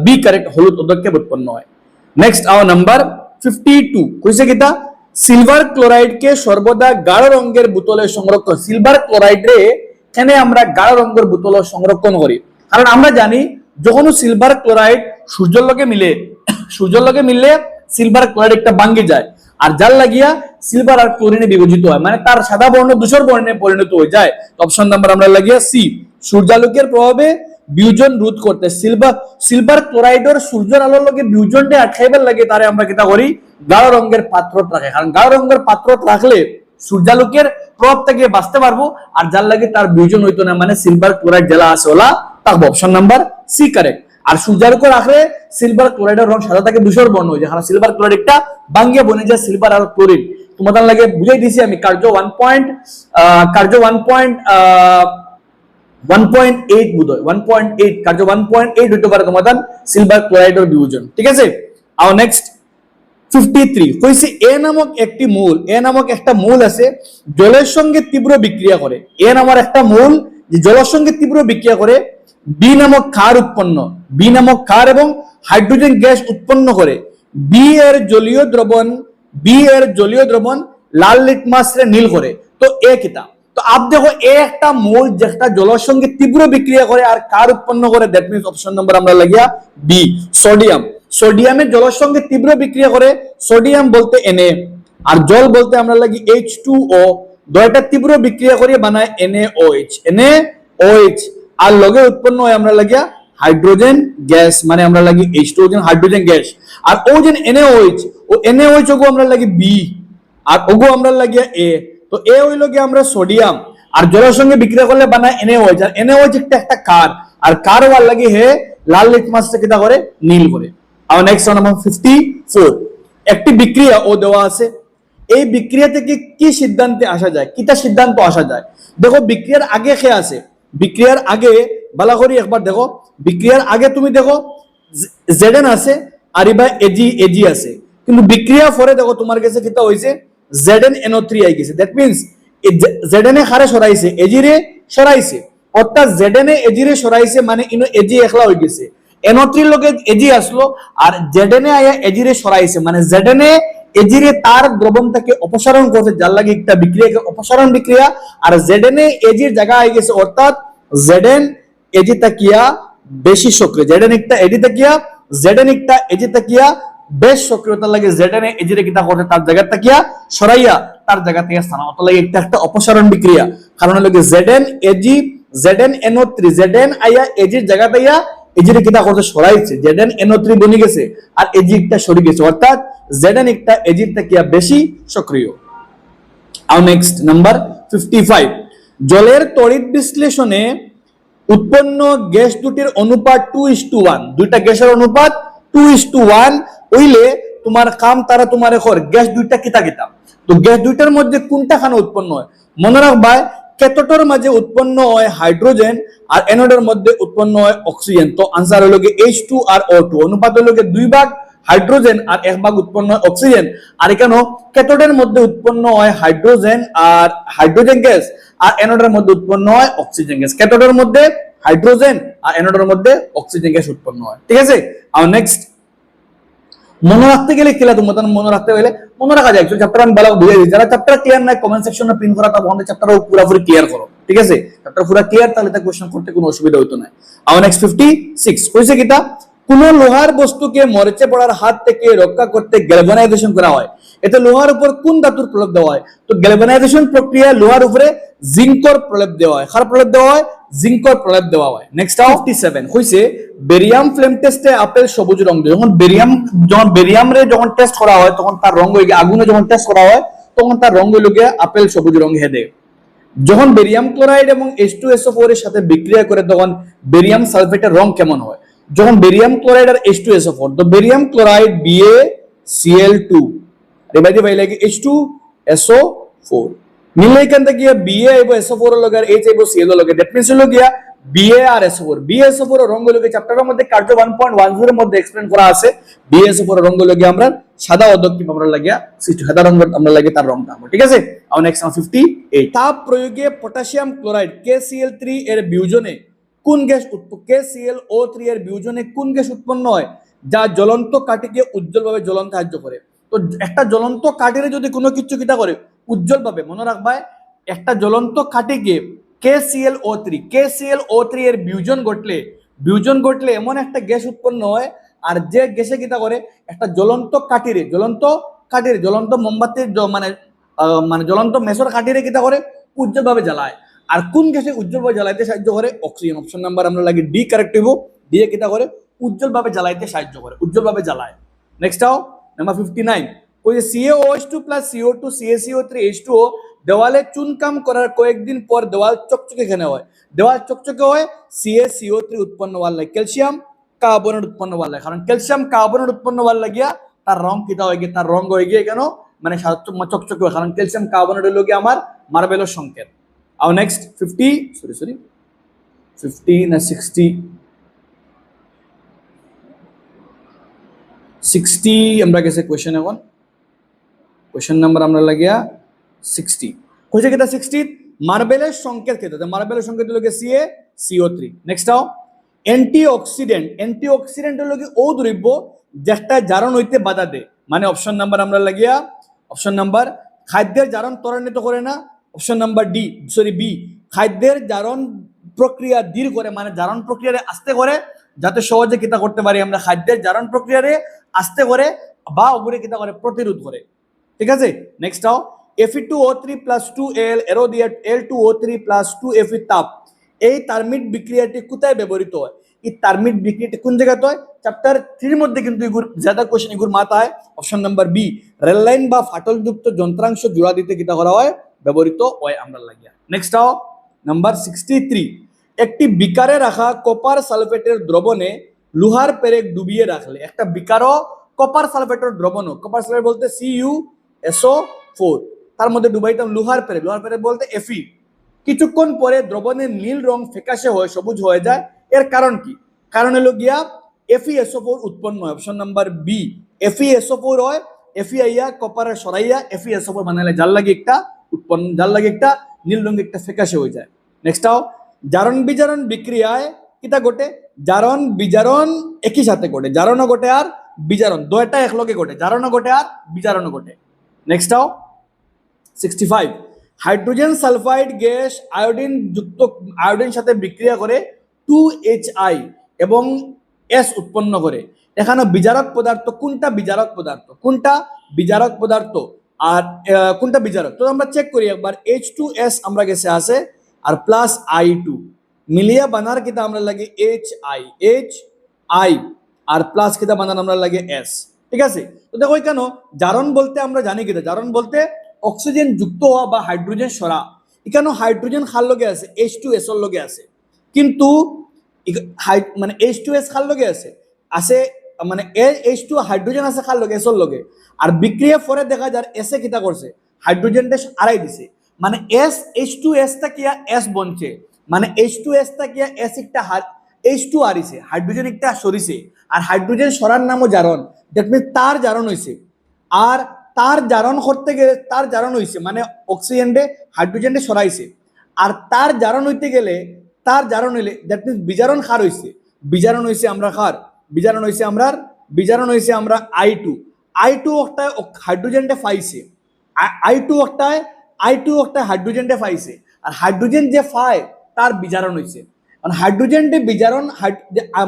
বি কারেক্ট, হলুদ অদক্ষেপ উৎপন্ন হয়। নেক্সট আওয়ার নাম্বার 52 কইছে কিটা, সিলভার ক্লোরাইড কে সর্বদা গাঢ় রঙের বোতলে সংরক্ষণ, সিলভার ক্লোরাইড রে এখানে আমরা গাঢ় রঙের বোতলে সংরক্ষণ করি, কারণ আমরা জানি যখন সিলভার ক্লোরাইড সূর্যের লগে মিললে সিলভার ক্লোরাইড একটা ভাঙ্গি যায়, আর যার লাগিয়া সিলভার আর ক্লোরিনে বিভাজিত হয়, মানে তার সাদা বর্ণ ধূসর বর্ণে পরিণত হয়ে যায়। অপশন নাম্বার আমরা লাগিয়া সি, সূর্যালোকের প্রভাবে বিয়োজন রোধ করতে, সিলভার ক্লোরাইডের সূর্যের আলোর লগে বিয়োজনটা আটকাইবার লাগে, তারে আমরা কিটা করি গাঢ় রঙের পাত্র রাখে, কারণ গাঢ় রঙের পাত্র রাখলে সূর্যালোকের প্রভাব থেকে বাঁচতে পারবো, আর যার লাগে তার বিয়োজন হইতো না, মানে সিলভার ক্লোরাইড জেলা আছে ওলা থাকবো। Option number C correct. আর সূর্যালোকে রাখলে সিলভার ক্লোরাইডের রং সাদা থেকে ধূসর বর্ণ হয়ে যায়, কারণ সিলভার ক্লোরাইডটা ভাঙ্গিয়ে বনে যায় সিলভার আর ক্লোরিন। তোমাদের লাগে বুঝাই দিছি আমি কার্য 1.8 বোধহয় 1.8 কার্য 1.8 হইতে পারে তোমাদের সিলভার ক্লোরাইডের বিয়োজন, ঠিক আছে। আর নেক্সট 53 কইছে এ নামক একটা মূল আছে, জলের সঙ্গে তীব্র বিক্রিয়া করে, এ নামের একটা মূল যে জলের সঙ্গে তীব্র বিক্রিয়া করে, বি নামক ক্ষার এবং হাইড্রোজেন গ্যাস উৎপন্ন করে, বি এর জলীয় দ্রবণ লাল লিটমাস রে নীল করে, তো এ কিটা, তো আপ দেখো এ একটা মূল যেটা জলের সঙ্গে তীব্র বিক্রিয়া করে আর কার উৎপন্ন করে, দ্যাট মিন্স অপশন নাম্বার আমরা লাগিয়া বি, সোডিয়ামের জলের সঙ্গে তীব্র বিক্রিয়া করে, সোডিয়াম বলতে Na আর জল বলতে আমরা লাগি H2O, দুইটা তীব্র বিক্রিয়া করে বানায় NaOH, আর লগে উৎপন্ন হয় আমরা লাগিয়া হাইড্রোজেন গ্যাস, মানে আমরা লাগি H2O হাইড্রোজেন গ্যাস, আর ও যে NaOH ওগো আমরা লাগি B, আর ওগো আমরা লাগিয়া A, তো এ হইল গিয়ে আমরা সোডিয়াম, আর জলের সঙ্গে বিক্রিয়া করলে বানায় NaOH, আর NaOH একটা কার, আর কার ওয়ার লাগে হে লাল লিটমাসটা কিটা করে নীল করে। আর নেক্সট নাম্বার 54 একটি বিক্রিয়া ও দেওয়া আছে, এই বিক্রিয়া থেকে কি সিদ্ধান্তে আসা যায়, কিটা সিদ্ধান্ত আসা যায়। দেখো বিক্রিয়ার আগে খেয়ে আছে, বিক্রিয়ার আগে বালা করি একবার দেখো, বিক্রিয়ার আগে তুমি দেখো Zn আছে আর এবার এজি আছে, কিন্তু বিক্রিয়া পরে দেখো তোমার কাছে কিটা হইছে ZnNO3 আই গেছে, দ্যাট মিন্স Zn খারে সরাইছে এজি রে সরাইছে, অর্থাৎ Zn এজি রে সরাইছে, মানে ইনো এজি একলা হয়ে গেছে, NO3 লগে এজি আসলো আর Zn আয়া এজি রে সরাইছে, মানে Zn এজি রে তার দ্রবণটাকে অপসারণ করছে, যার লাগে একটা বিক্রিয়াকে অপসারণ বিক্রিয়া, আর Zn এজির জায়গা হয়ে গেছে, অর্থাৎ Zn এজি তাকিয়া বেশি সক্রিয়, Zn একটা এজি তাকিয়া বেশ সক্রিয়তার লাগে, Zn এজি রে কিটা করতে তার জায়গা তাকিয়া সরাইয়া তার জায়গা থেকে স্থানান্তর লাগে, একটা অপসারণ বিক্রিয়া, কারণ লাগে ZnNO3 Zn আয়া এজির জায়গা তাইয়া এজিরে কিটা করতে সরাইছে, ZnNO3 বনি গেছে আর এজি একটা সরে গেছে, অর্থাৎ Zn একটা এজির থেকে বেশি সক্রিয়। আর নেক্সট নাম্বার 55 জলের তড়িৎ বিশ্লেষণে উৎপন্ন গ্যাস দুটির অনুপাত 2:1, দুইটা গ্যাসের অনুপাত 2:1, হইলে তোমার কাম তারা তোমার এখন গ্যাস দুইটা কিতা কিতা, তো গ্যাস দুইটার মধ্যে কোনটা খানে উৎপন্ন হয়? মনে রাখবা ক্যাথোডের মাঝে উৎপন্ন হয় হাইড্রোজেন আর অ্যানোডের মধ্যে উৎপন্ন হয় অক্সিজেন। তো আনসার হলো H2 আর O2, অনুপাত হলো 2 ভাগ হাইড্রোজেন আর 1 ভাগ উৎপন্ন হয় অক্সিজেন। আর এখানে ক্যাথোডের মধ্যে উৎপন্ন হয় হাইড্রোজেন আর হাইড্রোজেন গ্যাস, আর অ্যানোডের মধ্যে উৎপন্ন হয় অক্সিজেন গ্যাস। ক্যাথোডের মধ্যে হাইড্রোজেন আর অ্যানোডের মধ্যে অক্সিজেন গ্যাস উৎপন্ন হয়। ঠিক আছে, আর নেক্সট মনে রাখতে গেলে কিলা তোমার মনে রাখতে গেলে মনে রাখা যায়। চ্যাপ্টার আমি বলা বুঝিয়ে দিই, যারা চ্যাপ্টার ক্লিয়ার নাই কমেন্ট সেকশনে পিন করা, তারপর আমাদের চ্যাপ্টার পুরোপুরি ক্লিয়ার করো। ঠিক আছে, চ্যাপ্টার পুরো ক্লিয়ার, তাহলে তা কোশ্চেন করতে কোনো অসুবিধা হইতো না। আর নেক্সট 56 কইছে কিতা, কোন লোহার বস্তুকে মরচে পড়ার হাত থেকে রক্ষা করতে গ্যালভানাইজেশন করা হয়। এতে লোহার উপর কোন ধাতুর প্রলেপ দেওয়া হয়? তো গ্যালভানাইজেশন প্রক্রিয়া লোহার উপরে জিঙ্কর প্রলেপ দেওয়া হয়। কার প্রলেপ দেওয়া হয়? জিঙ্কর প্রলেপ দেওয়া হয়। নেক্সট 57 কইছে বেরিয়াম ফ্লেম টেস্টে আপেল সবুজ রং দেয়। যখন বেরিয়াম রে যখন টেস্ট করা হয় তখন তার রং হয়ে আগুনে যখন টেস্ট করা হয় তখন তার রং হইল গিয়ে আপেল সবুজ রং হেদে। যখন বেরিয়াম ক্লোরাইড এবং H2SO4 এর সাথে বিক্রিয়া করে তখন বেরিয়াম সালফেটের রং কেমন হয়? যখন বেরিয়াম ক্লোরাইড আর H2SO4, তো বেরিয়াম ক্লোরাইড BaCl2 এবার যে ভাই লাগে H2SO4 মিলে এখান থেকে Ba এবং SO4 এর লগে আর H এবং Cl এর লগে, দ্যাট মিন্স হলো গিয়া Ba আর SO4। BaSO4 এর রং হলো গিয়া চ্যাপ্টারের মধ্যে কার্য 1.10 এর মধ্যে এক্সপ্লেইন করা আছে। BaSO4 এর রং হলো গিয়া আমরা সাদা অদক্ষিণ আমরা লাগিয়া সাদা রং আমরা লাগে তার রংটা। ঠিক আছে, আর নেক্সট 58 তাপ প্রয়োগে পটাশিয়াম ক্লোরাইড KCl3 এর বিয়োজনে কোন গ্যাস KClO3 এর বিয়োজনে কোন গ্যাস উৎপন্ন হয় যা জ্বলন্ত কাঠিকে উজ্জ্বলভাবে জ্বলন সাহায্য করে? তো একটা জ্বলন্ত কাঠিরে যদি কোনো কিছু কিটা করে উজ্জ্বলভাবে, মনে রাখবা একটা জ্বলন্ত কাঠিকে KClO3 এর বিয়োজন ঘটলে এমন একটা গ্যাস উৎপন্ন হয়, আর যে গ্যাসে কিটা করে একটা জ্বলন্ত মোমবাতির মানে জ্বলন্ত মেসর কাঠিরে কিটা করে উজ্জ্বলভাবে জ্বালায়। আর কোন গ্যাসে উজ্জ্বলভাবে জ্বালাইতে সাহায্য করে? অক্সিজেন। অপশন নাম্বার আমরা লাগি ডি কারেক্ট হইব। দিয়ে কিটা করে উজ্জ্বলভাবে জ্বালাইতে সাহায্য করে, উজ্জ্বলভাবে জ্বালায়। নেক্সট নাম্বার 59 ওই যে CaOH2 plus CO2 CaCO3 H2O দেওয়ালে চুনকাম করার কয়েকদিন পর দেওয়াল চকচকে কেন হয়? দেওয়াল চকচকে হয় CaCO3 উৎপন্ন হওয়ার লাগে, ক্যালসিয়াম কার্বনেট উৎপন্ন হওয়ার লাগে। কারণ ক্যালসিয়াম কার্বনেট উৎপন্ন হওয়ার লাগিয়া তার রং কিটা হয়ে গিয়ে তার রং হয়ে গিয়ে কেন মানে চকচকে হয়, কারণ ক্যালসিয়াম কার্বনেট হলো গিয়ে আমার মার্বেলের সংকেত। আর নেক্সট 50 না 60 আমরা গেছে কোয়েশ্চেন। এখন কোয়েশ্চেন নাম্বার আমরা লাগিয়া 60 কইছে কিটা 60 মার্বেলের সংকেত কেটে, মার্বেলের সংকেত হলো গিয়ে CaCO3। নেক্সট অ্যান্টিঅক্সিডেন্ট হলো কি ও দ্রব্য যেটা জারণ হইতে বাধা দেয়। মানে অপশন নাম্বার আমরা লাগিয়া অপশন নাম্বার খাদ্যের জারণ ত্বরান্বিত করে না। অপশন নাম্বার বি খাদ্যের জারণ প্রক্রিয়া ধীর করে, মানে জারণ প্রক্রিয়ারে আস্তে করে যাতে সহজে কিতা করতে পারি আমরা খাদ্যের জারণ প্রক্রিয়ারে আস্তে করে বা ওগুলো কিতা করে প্রতিরোধ করে। ঠিক আছে, নেক্সট Fe2O3 প্লাস 2Al এরো দিয়ে L2O3 প্লাস 2Fe তাপ এই তার্মিট বিক্রিয়াটি কোথায় ব্যবহৃত হয়? এই তার্মিট বিক্রিয়াটি কোন জায়গাতে হয়? চ্যাপ্টার 3 এর মধ্যে কিন্তু এগুর ज्यादा কোশ্চেন এগুর মাথায় option number B rail line বা ফাটলযুক্ত যন্ত্রাংশ জোড়া দিতে কিতা করা হয় ব্যবহৃত হয় আমরা লাগিয়া। নেক্সট নাম্বার 63 একটি বিকারে রাখা কপার সালফেটের দ্রবণে লোহার পেরেক ডুবিয়ে রাখলে, একটা বিকারও কপার সালফেটের দ্রবণ, কপার সালফেট বলতে CuSO4 তার মধ্যে ডুবাইতাম লোহার পেরেক বলতে Fe। কিছুক্ষণ পরে দ্রবণের নীল রং ফ্যাকাশে হয়ে সবুজ হয়ে যায়, এর কারণ কি? কারণ হলো গিয়া FeSO4 উৎপন্ন হয়। অপশন নাম্বার বি FeSO4 হয়, Fe আইয়া কপারে সরাইয়া FeSO4 বানালে জাল লাগে একটা নীল রঙের একটা ফ্যাকাশে হয়ে যায়। নেক্সট জারণ বিজারণ বিক্রিয়ায় কিটা ঘটে? জারণ বিজারণ একই সাথে ঘটে, জারণও ঘটে আর বিজারণ দুইটা একলগে ঘটে, জারণও ঘটে আর বিজারণও ঘটে। Next 65 hydrogen sulphide gas iodine সাথে বিক্রিয়া করে 2HI এবং S উৎপন্ন করে। এখানে বিজারক পদার্থ কোনটা? বিজারক পদার্থ আর কোনটা বিজারক? তো আমরা চেক করি একবার। H2S আমরা গেছে আছে আর প্লাস I2 মিলিয়া বানার কিতা আমরা লাগে HI আর প্লাস কিতা বানার আমরা লাগে S। ঠিক আছে, তো দেখো কেন জারণ বলতে আমরা জানি কিতা, জারণ বলতে অক্সিজেন যুক্ত হওয়া বা হাইড্রোজেন সরা। এখানে হাইড্রোজেন খার লগে আছে H2S এর লগে আছে, কিন্তু মানে H2S খার লগে আছে মানে H2 হাইড্রোজেন আছে কার লগে এসর লগে, আর বিক্রিয়া পরে দেখা যায় এসে কিতা করছে হাইড্রোজেনটা আড়াই দিছে, মানে H2S টা কিয়া S বনছে, মানে H2S টা কিয়া S একটা H2 আরিছে, হাইড্রোজেন একটা সরিছে, আর হাইড্রোজেন সরার নামও জারণ, দ্যাট মিন্স তার জারণ হইছে। আর তার জারণ করতে গেলে তার জারণ হইছে মানে অক্সিজেনটে হাইড্রোজেনটে সরাইছে, আর তার জারণ হইতে গেলে তার জারণ হইলে দ্যাট মিন্স বিজারণ খার হইছে, বিজারণ হইছে আমরা খার বিজারণ হইছে আমরা I2 অক্টায় হাইড্রোজেনটে পাইছে, I2 অক্টায় হাইড্রোজেনটে পাইছে, আর হাইড্রোজেন যে পায় তার বিজারণ হইছে, কারণ হাইড্রোজেনটে বিজারণ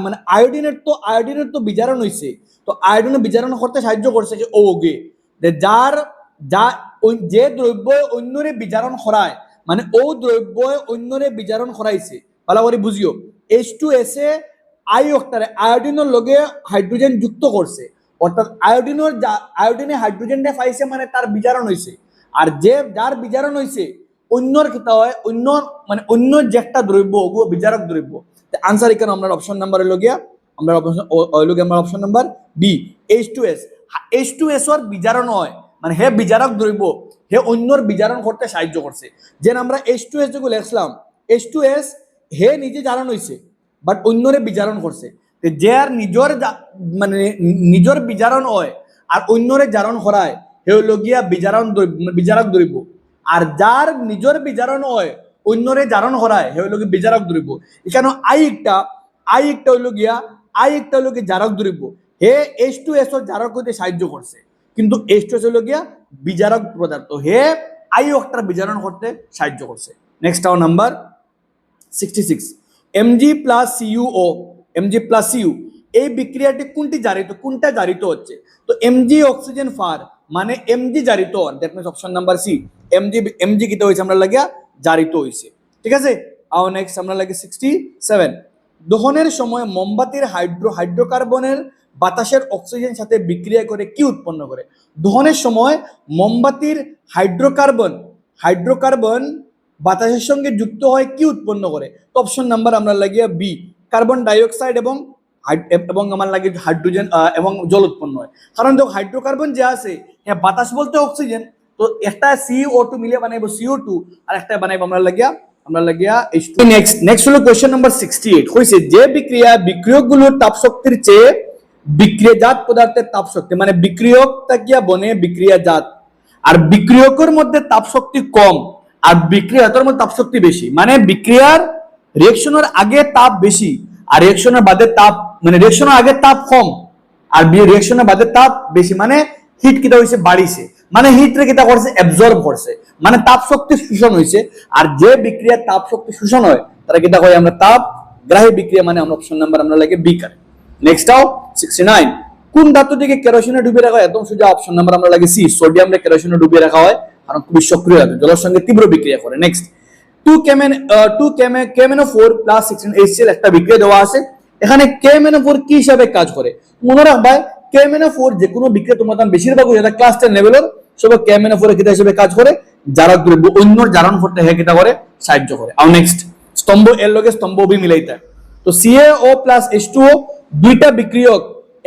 মানে আয়োডিনের তো বিজারণ হইছে, তো আয়োডিনের বিজারণ করতে সাহায্য করছে যে ওগে, যে দ্রব্য অন্যরে বিজারণ করায়, মানে ও দ্রব্য অন্যরে বিজারণ করাইছে, ভালো করে বুঝিও। H2S এ আয়োডিনের লগে হাইড্রোজেন যুক্ত করছে, অর্থাৎ আয়োডিনে হাইড্রোজেনটা পাইছে মানে তার বিজারণ হইছে, আর যার বিজারণ হইছে অন্যর কিতা হয় অন্য যে একটা দ্রব্য ওগুলো বিজারক দ্রব্য। আনসার এখানে আমরা অপশন নাম্বার হইল গিয়া আমরা অপশন নাম্বার বি H2S ওর বিজারণ হয়, মানে হে বিজারক দ্রব্য, হে অন্যর বিজারণ করতে সাহায্য করছে। যেন আমরা H2S যেগুলো লিখলাম, H2S হে নিজে জারণ হইছে বাট অন্যরে বিজারণ করছে, যার নিজের বিজারণ হয় আর অন্যরে জারণ করায় হে হইল গিয়া বিজারক দ্রব্য, আর যার নিজের বিজারণ হয় অন্যরে জারণ করায় হে হইল গিয়া বিজারক দ্রব্য। এখানে আই একটা হইল গিয়া জারক দ্রব্য, হে H2S জারক হইতে সাহায্য করছে, কিন্তু H2S হইল গিয়া বিজারক পদার্থ, হে আই একটা বিজারণ করতে সাহায্য করছে। Next our number 66, Mg plus Cu এই বিক্রিয়াটি কোনটা জারিত হচ্ছে, তো Mg অক্সিজেন ফার মানে Mg জারিত, that means option number C, Mg কিটা হইছে আমরা লাগিয়া জারিত হইছে, ঠিক আছে। আর নেক্সট আমরা লাগি 67, দহনের সময় মোমবাতির হাইড্রোকার্বনের বাতাসের অক্সিজেন সাথে বিক্রিয়া করে কি উৎপন্ন করে, দহনের সময় মোমবাতির হাইড্রোকার্বন বাতাসের সঙ্গে যুক্ত হয় কি উৎপন্ন করে, তো অপশন নাম্বার আমরা লাগিয়া বি, কার্বন ডাইঅক্সাইড এবং আমার লাগে হাইড্রোজেন এবং জল উৎপন্ন হয়, কারণ দেখো হাইড্রোকার্বন যে আছে হ্যাঁ বাতাস বলতে অক্সিজেন, তো একটা CO2 মিলিয়ে বানাইবো CO2, আর একটা বানাইবো আমরা লাগিয়া H2। নেক্সট হলো কোশ্চেন নাম্বার 68, হইছে যে বিক্রিয়কগুলোর তাপশক্তির চেয়ে বিক্রিয়াজাত পদার্থের তাপশক্তি, মানে বিক্রিয়ক তাকিয়া বনে বিক্রিয়াজাত, আর বিক্রিয়কের মধ্যে তাপশক্তি কম আর বিক্রিয়াজাতের মধ্যে তাপশক্তি বেশি, মানে বিক্রিয়ার রিঅ্যাকশনের আগে তাপ বেশি আর রিঅ্যাকশনের বাদে তাপ, মানে রিঅ্যাকশনের আগে তাপ কম আর রিঅ্যাকশনের বাদে তাপ বেশি, মানে হিট কিটা হইছে বাড়িছে, মানে হিট রে কিটা করছে অ্যাবজর্ব করছে, মানে তাপ শক্তি শোষণ হইছে, আর যে বিক্রিয়া তাপ শক্তি শোষণ হয় তারা কিটা কই আমরা তাপ গ্রাহী বিক্রিয়া, মানে আমরা অপশন নাম্বার আমরা লাগে বি করে। নেক্সট আও 69, কোন ধাতুটিকে কেরোসিনে ডুবিয়ে রাখা হয়, একদম সোজা অপশন নাম্বার আমরা লাগে সি, সোডিয়ামকে কেরোসিনে ডুবিয়ে রাখা হয় কারণ খুবই সক্রিয় ধাতু, জলের সঙ্গে তীব্র বিক্রিয়া করে। নেক্সট 2KMnO4 প্লাস 16HCl একটা বিক্রিয়া দেওয়া আছে, এখানে KMnO4 কি হিসাবে কাজ করে, মনে রাখবা KMnO4 যে কোনো বিক্রিয়া তোমাদের বেশিরভাগ যেটা ক্লাস 10 লেভেলের সব KMnO4 এর হিসাবে কাজ করে, জারক দ্রব্য অন্যর জারণ করতে হে কিটা করে সাহায্য করে। আর নেক্সট স্তম্ভ এর লগে স্তম্ভ বি মিলাইতে, তো CaO প্লাস H2O দুইটা বিক্রিয়ক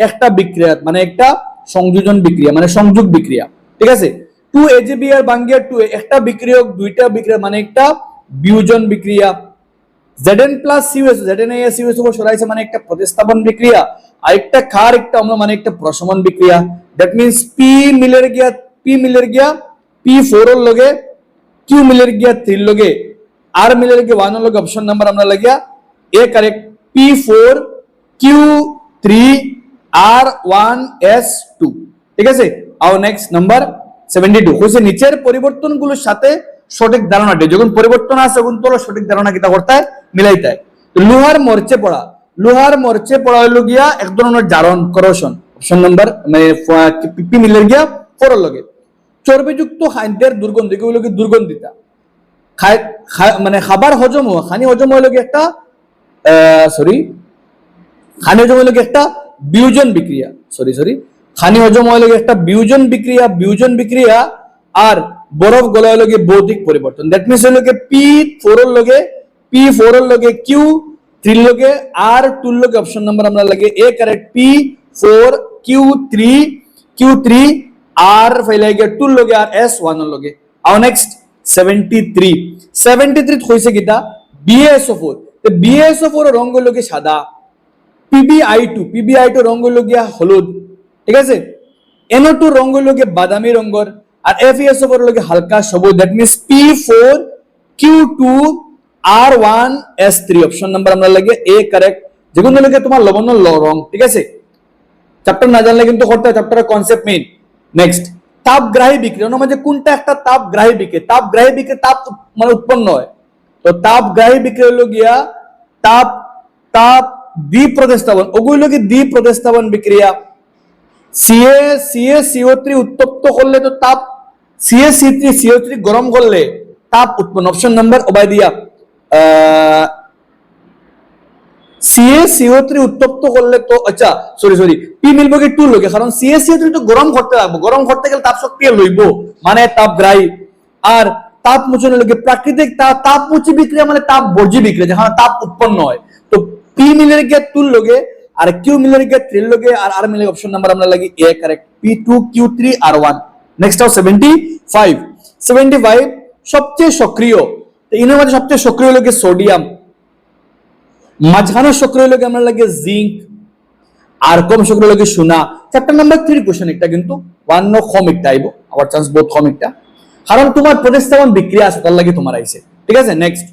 একটা বিক্রিয়া মানে একটা সংযোজন বিক্রিয়া মানে সংযোগ বিক্রিয়া, ঠিক আছে। 2AgBr বাঙ্গিয়া 2 একটা বিক্রিয়ক দুইটা বিক্রিয়া মানে একটা বিয়োজন বিক্রিয়া। Zn প্লাস CuSO ZnACO সরাইছে মানে একটা প্রতিস্থাপন বিক্রিয়া, আর একটা ক্ষার একটা অম্ল মানে একটা প্রশমন বিক্রিয়া, দ্যাট মিন্স P মিলের গিয়া P4 এর লগে Q মিলের গিয়া 3 এর লগে R মিলের গিয়া 1 এর লগে, অপশন নাম্বার আমরা লাগিয়া এ কারেক্ট, P4 Q3 R1S2, ঠিক আছে। আর নেক্সট নাম্বার 72, হইছে নিচের পরিবর্তনগুলোর সাথে সঠিক ধারণাটি, যখন পরিবর্তন আসে তখন তো সঠিক ধারণা কিটা করতে হয় মিলাইতে হয়। লোহার মরচে পড়া হলো গিয়া এক ধরনের জারণ করোশন, অপশন নাম্বার মানে পি মিলের গিয়া 4 এর লগে। চর্বিযুক্ত খাদ্যের দুর্গন্ধ কি হলো কি দুর্গন্ধিতা, মানে খাবার হজম হওয়া খানি হজম হলো কি একটা খানি হজম হলো কি একটা বিয়োজন বিক্রিয়া, খানি হজম হলো কি একটা বিয়োজন বিক্রিয়া, আর বরফ গলা হলো কি ভৌতিক পরিবর্তন, দ্যাট মিন্স হলো কি P4 এর লগে Q3 এর লগে R2 এর লগে, অপশন নাম্বার আমরা লাগে এ কারেক্ট, 4Q3 R ফাইলে গিয়া 2 লগে আর S 1 লগে আও নেক্সট 73 হইছে কিটা BaSO4 তো BaSO4 এর রং লগে সাদা PbI2 রং লগিয়া হলুদ ঠিক আছে NO2 রং লগে বাদামি রঙের আর FeSO4 লগে হালকা সবুজ that means P4Q2 R1S3 option number আমরা লাগে এ কারেক্ট যেগুলো লগে তোমার লবণ রং ঠিক আছে চ্যাপ্টার না জানলে কিন্তু করতে চ্যাপ্টারের কনসেপ্ট মেইন নেক্সট তাপগ্রাহী বিক্রিয়া মানে কোনটা একটা তাপগ্রাহী বিক্রিয়া তাপ মানে উৎপন্ন হয় তো তাপগ্রাহী বিক্রিয়া হলো গিয়া তাপ দ্বিপ্রতিস্থাপন ওগুলো কি দ্বিপ্রতিস্থাপন বিক্রিয়া CaCO3 উত্তপ্ত করলে তো তাপ CaC3CO3 গরম করলে তাপ উৎপন্ন অপশন নাম্বার ওবাইদিয়া CaCO3 উত্তপ্ত করলে তো আচ্ছা সরি P মিলবো কি 2 লগে কারণ CaCO3 তো গরম করতে লাগবে গরম করতে গেলে তাপ শক্তি লইবো মানে তাপগ্রাহী আর তাপ মোচন লগে প্রাকৃতিক তাপ মুচি বিক্রিয়া মানে তাপ বর্জি বিক্রিয়া যেখানে তাপ উৎপন্ন হয় তো P মিলের গিয়া 2 লগে আর Q মিলের গিয়া 3 লগে আর R মিলের অপশন নাম্বার আমরা লাগি A correct P2Q3 R1 next আও 75 সবচেয়ে সক্রিয় তো ইনের মধ্যে সবচেয়ে সক্রিয় লগে সোডিয়াম মাঝখানে সক্রিয় লগে আমরা লাগে জিঙ্ক আর কম সক্রিয় লগে সোনা চ্যাপ্টার নাম্বার 3 কোশ্চেন এটা কিন্তু 1 নো কম একটা আইবো আবার চান্স বহুত কম একটা কারণ তোমার প্রতিস্থাপন বিক্রিয়া আছে তার লাগি তোমার আইছে ঠিক আছে নেক্সট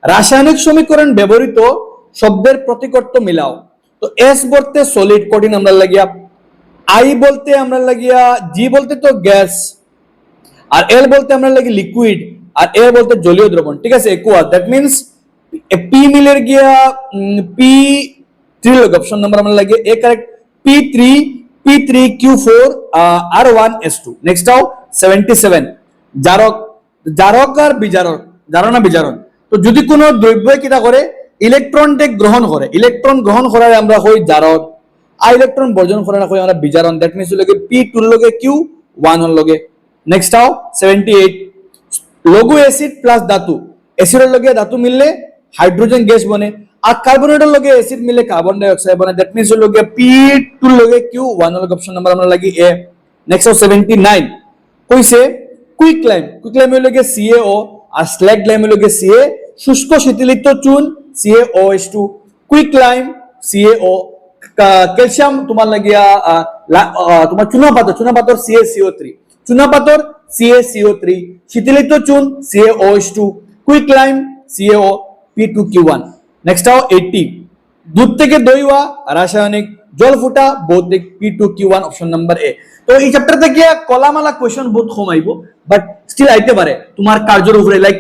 রাসায়নিক সমীকরণ ব্যবহৃত শব্দের প্রতিকর্ত মিলাও তো S বলতে সলিড কঠিন আমরা লাগিয়া I বলতে আমরা লাগিয়া G বলতে তো গ্যাস আর L বলতে আমরা লাগি লিকুইড আর A বলতে জলীয় দ্রবণ ঠিক আছে একুয়াস দ্যাট মিন্স P মিলের গিয়া P3 লগে অপশন নাম্বার আমরা লাগে A correct P3Q4 R1S2 next আও 77 জারক আর বিজারক জারণা বিজারণ তো যদি কোনো দ্রব্য কিটা করে ইলেকট্রন গ্রহণ করার আমরা হই জারক আর ইলেকট্রন বর্জন করার হই আমরা বিজারণ দ্যাট মিন্স লগে P2 লগে Q1 লগে নেক্সট আও 78 লঘু অ্যাসিড প্লাস ধাতু অ্যাসিডের লগে ধাতু মিললে হাইড্রোজেন গ্যাস বনে আর কার্বনেটের লগে অ্যাসিড মিলে কার্বন ডাই অক্সাইড বনে দ্যাট মিন্স লগে P2 লগে Q1 লগে অপশন নাম্বার আমরা লাগি A নেক্সট আও 79 কইছে কুইক লাইম লগে CaO আর স্ল্যাগ লাইম লগে Ca শুষ্ক শীতলিত চুন CaOH2 quick lime CaO calcium তোমার লাগিয়া তোমার চুনাপাথর চুনাপাথর CaCO3 শীতলিত চুন CaOH2 quick lime CaO P2Q1 next আও 80 দুধ থেকে দই হওয়া রাসায়নিক জল ফুটা ভৌতিক P2Q1 অপশন নাম্বার A তো এই চ্যাপ্টার থেকে কলামালা কোশ্চেন বহুত কম আইবো বাট স্টিল আইতে পারে তোমার কার্যের উপরে লাইক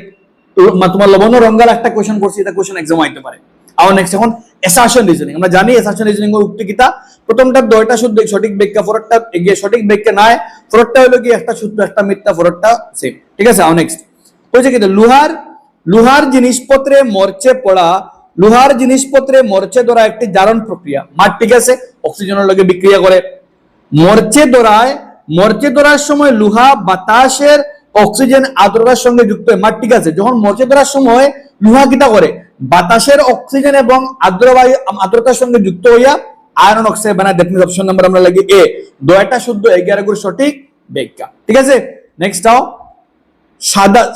তোমার লবণ রঙের একটা কোশ্চেন করছি এটা কোশ্চেন एग्जाम আইতে পারে আর নেক্সট এখন অ্যাসারশন রিজনিং আমরা জানি অ্যাসারশন রিজনিং এর উক্তি কিটা প্রথমটা দুইটা শুদ্ধ সঠিক ব্যাখ্যা পরেরটা এগিয়ে সঠিক ব্যাখ্যা নাই পরেরটা হলো কি একটা শুদ্ধ একটা মিথ্যা পরেরটা সেম ঠিক আছে আর নেক্সট কইছে কি লোহার জিনিসপত্রে মরচে ধরা একটি জারণ প্রক্রিয়া মার ঠিক আছে অক্সিজেনের লগে বিক্রিয়া করে মরচে ধরার সময় লোহা বাতাসের অক্সিজেন আর্দ্রতার সঙ্গে যুক্ত হয় মার ঠিক আছে যখন মরচে ধরার সময় লোহা কিটা করে বাতাসের অক্সিজেন এবং আর্দ্রতার সঙ্গে যুক্ত হইয়া আয়রন অক্সাইড বানায় দ্যাট মিন্স অপশন নাম্বার আমরা লাগি A দুইটা শুদ্ধ 11 গুণ সঠিক ব্যাখ্যা ঠিক আছে নেক্সট আও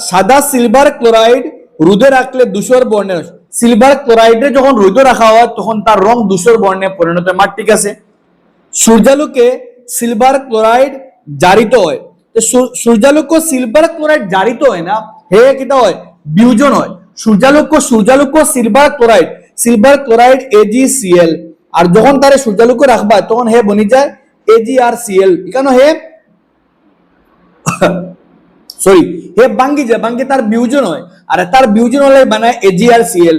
সাদা সিলভার ক্লোরাইড রোদে রাখলে ধূসর বর্ণের সিলভার ক্লোরাইডে যখন রোদে রাখা হয় তখন তার রং ধূসর বর্ণে পরিণত হয় মার ঠিক আছে সূর্যালোকে সিলভার ক্লোরাইড জারিত হয় সূর্যালোক সিলভার ক্লোরাইড জারিত হয় না হে কিটা হয় বিয়োজন হয় সূর্যালোক সিলভার ক্লোরাইড AgCl আর যখন তারে সূর্যালোক রাখবা তখন হে বনি যায় AgRCl এখানে হে ভাঙ্গি তার বিয়োজন হয় আর তার বিয়োজন হলে বানায় AgRCl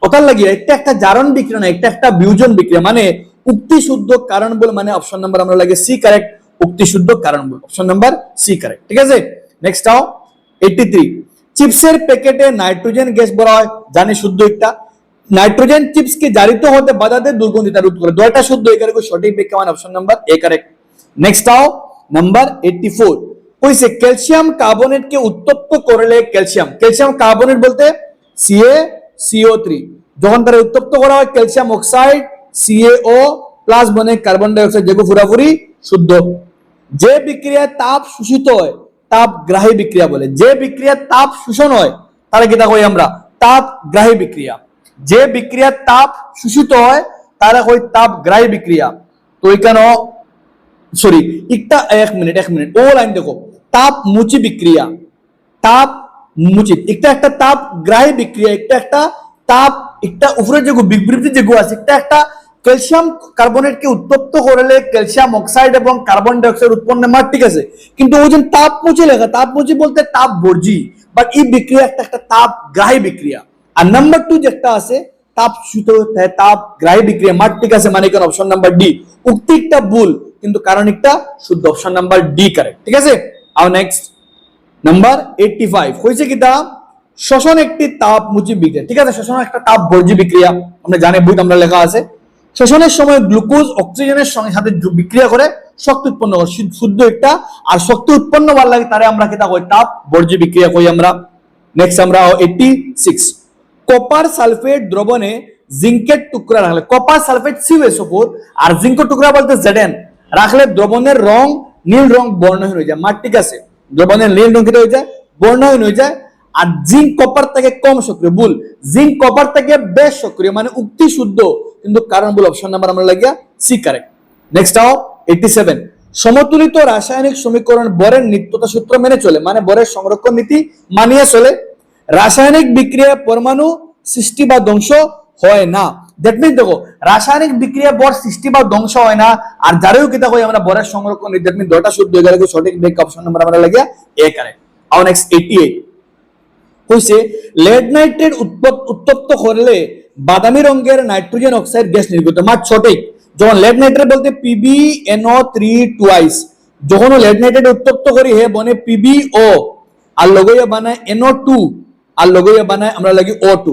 ওটার লাগিয়ে একটা জারণ বিক্রিয়া না একটা বিয়োজন বিক্রিয়া মানে উক্তি শুদ্ধ কারণ বল মানে অপশন নাম্বার আমরা লাগে সি কারেক্ট উক্তি শুদ্ধ কারণ বল অপশন নাম্বার সি কারেক্ট ঠিক আছে নেক্সট আও 83 চিপসের প্যাকেটে নাইট্রোজেন গ্যাস ভরা হয় জানি শুদ্ধ একটা নাইট্রোজেন চিপস কে জারিত হতে বাধা দেয় দুর্গন্ধিতা রোধ করে দুইটা শুদ্ধ এখানে সঠিক ব্যাখ্যা মানে অপশন নাম্বার এ কারেক্ট নেক্সট আও নাম্বার 84 কইছে ক্যালসিয়াম কার্বনেট কে উত্তপ্ত করলে ক্যালসিয়াম কার্বনেট বলতে CaCO3 যখন তারা উত্তপ্ত করা হয় ক্যালসিয়াম অক্সাইড CaO প্লাস বনে কার্বন ডাই অক্সাইড যেগুলো পুরাপুরি শুদ্ধ। যে বিক্রিয়ায় তাপ শোষিত হয় তাপ গ্রাহী বিক্রিয়া বলে। যে বিক্রিয়া তাপ শোষণ হয় তাহলে কি তা কই আমরা তাপ গ্রাহী বিক্রিয়া। যে বিক্রিয়া তাপ শোষিত হয় তারা কই তাপ গ্রাহী বিক্রিয়া। তো এখানে সরি একটা এক মিনিট ও লাইন দেখো, তাপ মুচি বিক্রিয়া, তাপ মুচি একটা তাপ গ্রাহী বিক্রিয়া, একটা তাপ একটা উপরে যে বিবৃতি যে আছে একটা ক্যালসিয়াম কার্বনেটকে উত্তপ্ত করলে ক্যালসিয়াম অক্সাইড এবং কার্বন ডাই অক্সাইড উৎপন্ন হয়, ঠিক আছে। কিন্তু ওই যে তাপ মুচি লেখা, তাপ মুচি বলতে তাপ বর্জি, বাট এই বিক্রিয়া একটা তাপ গ্রাহী বিক্রিয়া। আর নাম্বার 2 যেটা আছে তাপ শোষিত তাপ গ্রাহী বিক্রিয়া, ঠিক আছে, মানে এখানে অপশন নাম্বার ডি। উক্তি একটা ভুল কিন্তু কারণ একটা শুদ্ধ, অপশন নাম্বার ডি কারেক্ট, ঠিক আছে। আর নেক্সট নাম্বার 85 হয়েছে কি তা শ্বসন একটি তাপ মুচি বিক্রিয়া, ঠিক আছে। শ্বসন একটা তাপ বর্জি বিক্রিয়া, আমরা জানি বইতে আমরা লেখা আছে। শ্বসনের সময় গ্লুকোজ অক্সিজেনের সঙ্গে সাথে বিক্রিয়া করে শক্তি উৎপন্ন করে, শুদ্ধ একটা। আর শক্তি উৎপন্ন হওয়ার লাগে তারে আমরা কিতা কই তাপ বর্জি বিক্রিয়া কই আমরা। নেক্সট আমরা 86 কপার সালফেট দ্রবণে জিঙ্কের টুকরা রাখলে, কপার সালফেট CuSO4 আর জিঙ্কের টুকরা বলতে Zn রাখলে দ্রবণের রং নীল রং বর্ণহীন হয়ে যায়, ঠিক আছে। দ্রবণের নীল রং হয়ে যায় বর্ণহীন হয়ে যায়। আর জিঙ্ক কপার থেকে কম সক্রিয়, ভুল। জিঙ্ক কপার থেকে বেশ সক্রিয়, মানে উক্তি শুদ্ধ কিন্তু কারণ ভুল, অপশন নাম্বার আমরা লাগিয়া সি কারেক্ট। নেক্সট 87 সমতুলিত রাসায়নিক সমীকরণ বরের নিত্যতা সূত্র মেনে চলে, মানে বরের সংরক্ষণ নীতি মানিয়ে চলে। রাসায়নিক বিক্রিয়া পরমাণু সৃষ্টি বা ধ্বংস হয় না। দ্যাট মিন্স দেখো রাসায়নিক বিক্রিয়া বর সৃষ্টি বা ধ্বংস হয় না, আর যারেও কিতা কই আমরা বরের সংরক্ষণ নীতি, দ্যাট মিন্স দুটো শুদ্ধ হয়ে গেল, সঠিক ব্যাখ্যা অপশন নাম্বার আমরা লাগিয়া এ কারেক্ট। আর নেক্সট 88 হইছে লেড নাইট্রেট উত্তপ্ত করলে বাদামি রঙের নাইট্রোজেন অক্সাইড গ্যাস নির্গত, সঠিক। যখন লেড নাইট্রেট বলতে PbNO3 টুয়াইস, যখন লেড নাইট্রেট উত্তপ্ত করি হে বনে PbO আর লগইয়া বানায় NO2 আর লগইয়া বানায় আমরা লাগি O2।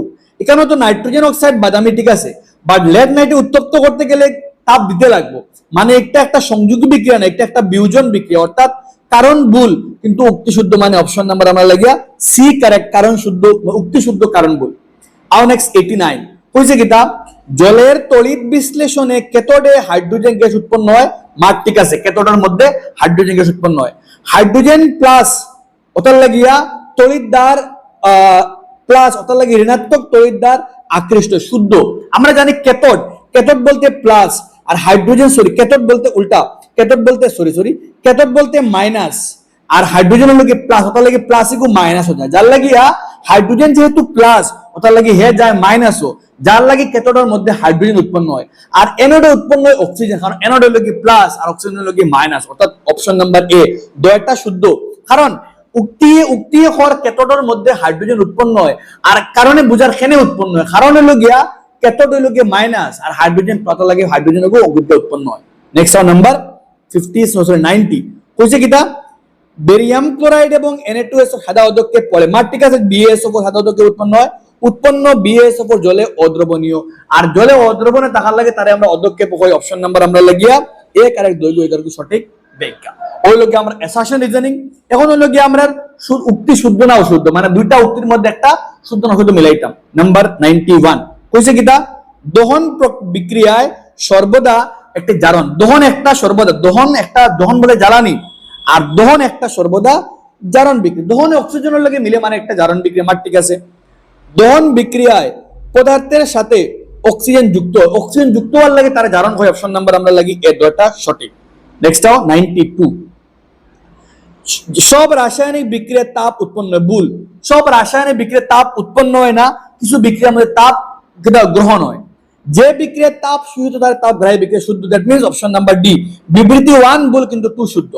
এখানে তো নাইট্রোজেন অক্সাইড বাদামি, ঠিক আছে, বাট লেড নাইট্রেট উত্তপ্ত করতে গেলে তাপ দিতে লাগবে, মানে একটা সংযোগী বিক্রিয়া না, একটা বিয়োজন বিক্রিয়া, অর্থাৎ কারণ ভুল কিন্তু উক্তি শুদ্ধ, মানে অপশন নাম্বার আমরা লাগিয়া সি কারেক্ট, কারণ শুদ্ধ উক্তি শুদ্ধ কারণ ভুল। আর নেক্সট 89 কইছে কিতা জলের তড়িৎ বিশ্লেষণে ক্যাথোডে হাইড্রোজেন গ্যাস উৎপন্ন হয়, ঠিক আছে। ক্যাথোডের মধ্যে হাইড্রোজেন গ্যাস উৎপন্ন হয়, হাইড্রোজেন প্লাস ওটার লাগিয়া তড়িৎদ্বার প্লাস ওটার লাগি ঋণাত্মক তড়িৎদ্বার আকৃষ্ট, শুদ্ধ। আমরা জানি ক্যাথোড বলতে প্লাস আর হাইড্রোজেন ক্যাথোড বলতে উল্টা, ক্যাথোড বলতে ক্যাথোড বলতে মাইনাস আর হাইড্রোজেন লাগে প্লাস, ওটা লাগে প্লাস ইকু মাইনাস হয়ে যায়, যার লাগিয়া হাইড্রোজেন যেহেতু প্লাস ওটা লাগে হে যায় মাইনাসও, যার লাগে ক্যাথোডের মধ্যে হাইড্রোজেন উৎপন্ন হয়। আর অ্যানোডে উৎপন্ন হয় অক্সিজেন, কারণ অ্যানোডে লাগে প্লাস আর অক্সিজেন লাগে মাইনাস, অর্থাৎ অপশন নাম্বার এ দুইটা শুদ্ধ। কারণ উক্তি হওয়ার ক্যাথোডের মধ্যে হাইড্রোজেন উৎপন্ন হয়, আর কারণে বুঝার খেনে উৎপন্ন হয়, কারণ হলো গিয়া ক্যাথোড হলো গিয়া মাইনাস আর হাইড্রোজেন পাতা লাগে হাইড্রোজেন হলো অগ্নিতে উৎপন্ন হয়। নেক্সট নাম্বার 90 কইছে কিটা বেরিয়াম ক্লোরাইড এবং Na2SO সাদা অধ্যক্ষে পড়ে, ঠিক আছে। BaSO4 সাদা অধ্যক্ষে উৎপন্ন হয়, উৎপন্ন BaSO4 জলে অদ্রবণীয়, আর জলে অদ্রবণে থাকার লাগে তারে আমরা অধ্যক্ষে কই, অপশন নাম্বার আমরা লাগিয়া এ কারেক্ট, দৈর্ঘ্য এটার সঠিক ব্যাখ্যা। ওই লোকে আমরা অ্যাসারশন রিজনিং। এখন হলো গিয়ে আমরা উক্তি শুদ্ধ না অশুদ্ধ, মানে দুইটা উক্তির মধ্যে একটা শুদ্ধ না অশুদ্ধ মিলাইতাম। নাম্বার 91 কইছে কিটা দহন বিক্রিয়ায় সর্বদা একটা জারণ, দহন একটা সর্বদা, দহন বলে জ্বালানি, আর দহন একটা সর্বদা জারণ বিক্রিয়া, দহনে অক্সিজেনের লাগে মিলে মানে একটা জারণ বিক্রিয়া, ঠিক আছে। দহন বিক্রিয়ায় পদার্থের সাথে অক্সিজেন যুক্ত হওয়ার লাগে তার জারণ হয়, অপশন নাম্বার আমরা লাগি এ দুইটা সঠিক। নেক্সট 92 সব রাসায়নিক বিক্রিয়ায় তাপ উৎপন্ন হয়, ভুল। সব রাসায়নিক বিক্রিয়ায় তাপ উৎপন্ন হয় না, কিছু বিক্রিয়ার মধ্যে তাপ গ্রহণ হয়। যে বিক্রিয়ায় তাপ শোষিত তার তাপ গ্রাহী বিক্রিয়া, শুদ্ধ। That means option number D. বিবৃতি 1 ভুল কিন্তু 2 শুদ্ধ।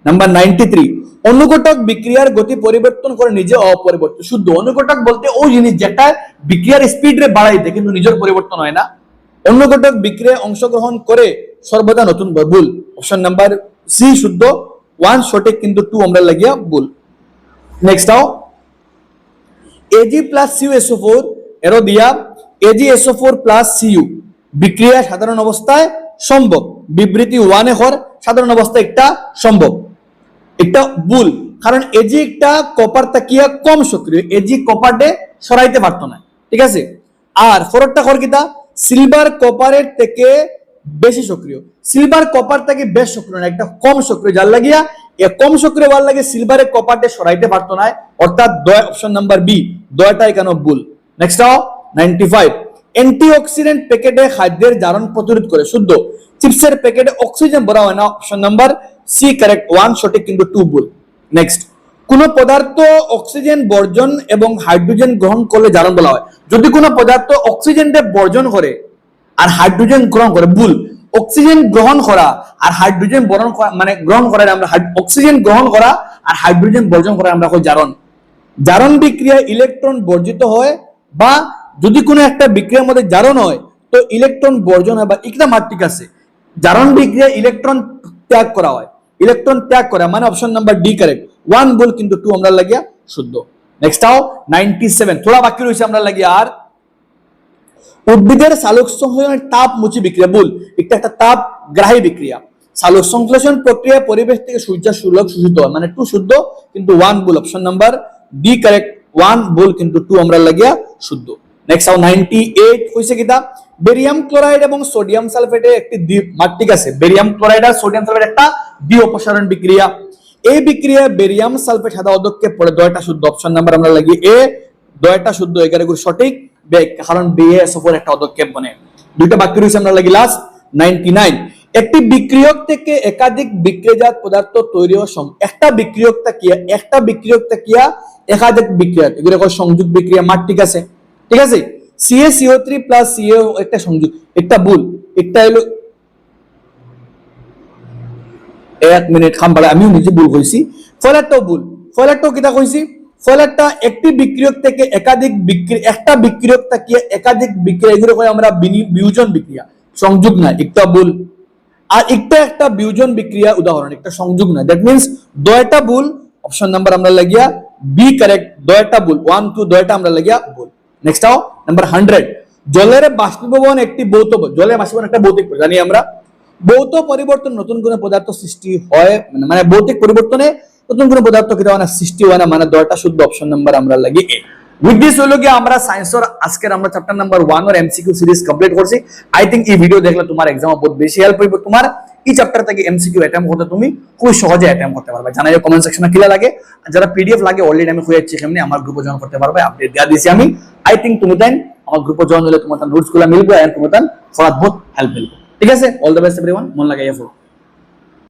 নাম্বার 93 অনুঘটক বিক্রিয়ার গতি পরিবর্তন করে নিজে অপরিবর্তন, শুদ্ধ। অনুঘটক বলতে ওই জিনিস যেটা বিক্রিয়ার স্পিড রে বাড়াই দেয় কিন্তু নিজের পরিবর্তন হয় না। অনুঘটক বিক্রিয়ায় অংশগ্রহণ করে সর্বদা নতুন, ভুল। অপশন নাম্বার সি শুদ্ধ, 1 সঠিক কিন্তু 2 আমরা লাগিয়া ভুল। নেক্সট Ag প্লাস CuSO4 এরো দিয়া AgSO4 প্লাস Cu বিক্রিয়া সাধারণ অবস্থায় সম্ভব, বিবৃতি 1 এ হর সাধারণ অবস্থায় একটা সম্ভব, এটা ভুল। কারণ Ag একটা কপার তাকিয়া কম সক্রিয়, Ag কপারটে সরাইতে পারতো না, ঠিক আছে। আর ফরকটা কর কিটা সিলভার কপারের থেকে বেশি সক্রিয়, সিলভার কপার থেকে বেশ সক্রিয় না, একটা কম সক্রিয়, যার লাগিয়া এ কম সক্রিয় হওয়ার লাগে সিলভারে কপারটা সরাইতে পারতো না, অর্থাৎ দয় অপশন নাম্বার বি, দয়টা এখানে ভুল। নেক্সট আও 95, অ্যান্টিঅক্সিডেন্ট প্যাকেটে খাদ্যের জারণ প্রতিরোধ করে, শুদ্ধ। চিপসের প্যাকেটে অক্সিজেন ভরা হয় না, অপশন নাম্বার সি কারেক্ট, 1 সঠিক কিন্তু 2 ভুল। নেক্সট, কোন পদার্থ অক্সিজেন বর্জন এবং হাইড্রোজেন গ্রহণ করলে জারণ বলা হয়, যদি কোনো পদার্থ অক্সিজেনটা বর্জন করে আর হাইড্রোজেন গ্রহণ করে, ভুল। অক্সিজেন গ্রহণ করা আর হাইড্রোজেন বর্জন করা মানে গ্রহণ করা আমরা অক্সিজেন গ্রহণ করা আর হাইড্রোজেন বর্জন করা আমরা কই জারণ। জারণ বিক্রিয়ায় ইলেকট্রন বর্জিত হয় বা যদি কোনো একটা বিক্রিয়ার মধ্যে জারণ হয় তো ইলেকট্রন বর্জন হয় বা একটা মাত্রিক আছে, জারণ বিক্রিয়ায় ইলেকট্রন ত্যাগ করা হয়, ইলেকট্রন ত্যাগ করা মানে অপশন নাম্বার ডি কারেক্ট, 1 ভুল কিন্তু 2 আমরা লাগিয়া শুদ্ধ। নেক্সট আও 97, থোড়া বাকি রয়েছে আমরা লাগিয়া আর, উদ্ভিদের সালোক সংশ্লেষণের তাপ মুচি বিক্রিয়া, ভুল, এটা একটা তাপ গ্রাহী বিক্রিয়া। সালোক সংশ্লেষণ প্রক্রিয়ায় পরিবেশ থেকে সূর্যের সূর্য শোষিত হয় মানে 2 শুদ্ধ কিন্তু 1 ভুল, অপশন নাম্বার ডি কারেক্ট, 1 ভুল কিন্তু 2 আমরা লাগিয়া শুদ্ধ। নেক্সট আও 98 কইছে কিটা, বেরিয়াম ক্লোরাইড এবং সোডিয়াম সালফেটের একটি দ্বি মাত্রিক আছে, বেরিয়াম ক্লোরাইড আর সোডিয়াম সালফেট একটা দ্বি অপসারণ বিক্রিয়া, এই বিক্রিয়ায় বেরিয়াম সালফেট সাদা পদক্ষেপ পড়ে, দয়টা শুদ্ধ, অপশন নাম্বার আমরা লাগি এ, দয়টা শুদ্ধ, 11 সঠিক, কারণ বিএস উপর একটা পদক্ষেপ বনে। দুইটা বাকি রয়েছে আমরা লাগি লাস্ট 99, একটি বিক্রিয়ক থেকে একাধিক বিক্রিয়াজাত পদার্থ তৈরি হওয়ার সময় একটা বিক্রিয়ক কিয়া একাধিক বিক্রিয়া, এগুলো সংযোগ বিক্রিয়া মাত্রিক আছে, ঠিক আছে। CaCO3 প্লাস Ca একটা সংযোগ, একটা ভুল, একটা হলো 1 মিনিট খামবাড়া, আমিও নিজে ভুল কইছি, ফলারটাও ভুল, ফলারটাও কিটা কইছি, ফলারটা একটি বিক্রিয়ক থেকে একাধিক বিক্রিয়া, একটা বিক্রিয়ক থেকে একাধিক বিক্রিয়া, এগুলো কই আমরা বিয়োজন বিক্রিয়া, সংযোগ না, একটা ভুল। আর একটা বিয়োজন বিক্রিয়া উদাহরণ, একটা সংযোগ না, দ্যাট মিন্স দয়টা ভুল, অপশন নাম্বার আমরা লাগিয়া বি কারেক্ট, দয়টা ভুল, 1 2 দয়টা আমরা লাগিয়া ভুল। নেক্সট আও নাম্বার 100, জলের বাষ্পীভবন একটি ভৌত, জলের বাষ্পীভবন একটা ভৌতিক জানি আমরা, ভৌত পরিবর্তন নতুন কোনো পদার্থ সৃষ্টি হয় মানে ভৌতিক পরিবর্তনে নতুন কোনো পদার্থ কি হয় না, সৃষ্টি হয় না, মানে দয়টা শুদ্ধ, অপশন নাম্বার আমরা লাগি এ। উইথ দিস হলো কি আমরা সায়েন্সের আজকের আমরা চ্যাপ্টার নাম্বার 1 এর এমসিকিউ সিরিজ কমপ্লিট করছি। আই থিংক এই ভিডিও দেখলে তোমার এক্সামে বহুত বেশি হেল্প হইব, তোমার এই চ্যাপ্টার থেকে এমসিকিউ অ্যাটেম্প করতে তুমি খুব সহজে অ্যাটেম্প করতে পারবে। জানাই কমেন্ট সেকশনে কি লাগে, যারা পিডিএফ লাগে অলরেডি আমি খুঁজেছি কেমনে আমার গ্রুপে জয়েন করতে পারবে, আপডেট দেয়া দিয়েছি আমি। আই থিংক তুমি তাই আমার গ্রুপে জয়েন হলে তোমার নোটস গুলো মিলবে আর তোমার ফরাত বহুত হেল্প মিলবে, ঠিক আছে। অল দ্য বেস্ট এভরিওয়ান, মন লাগাইয়া পড়ো।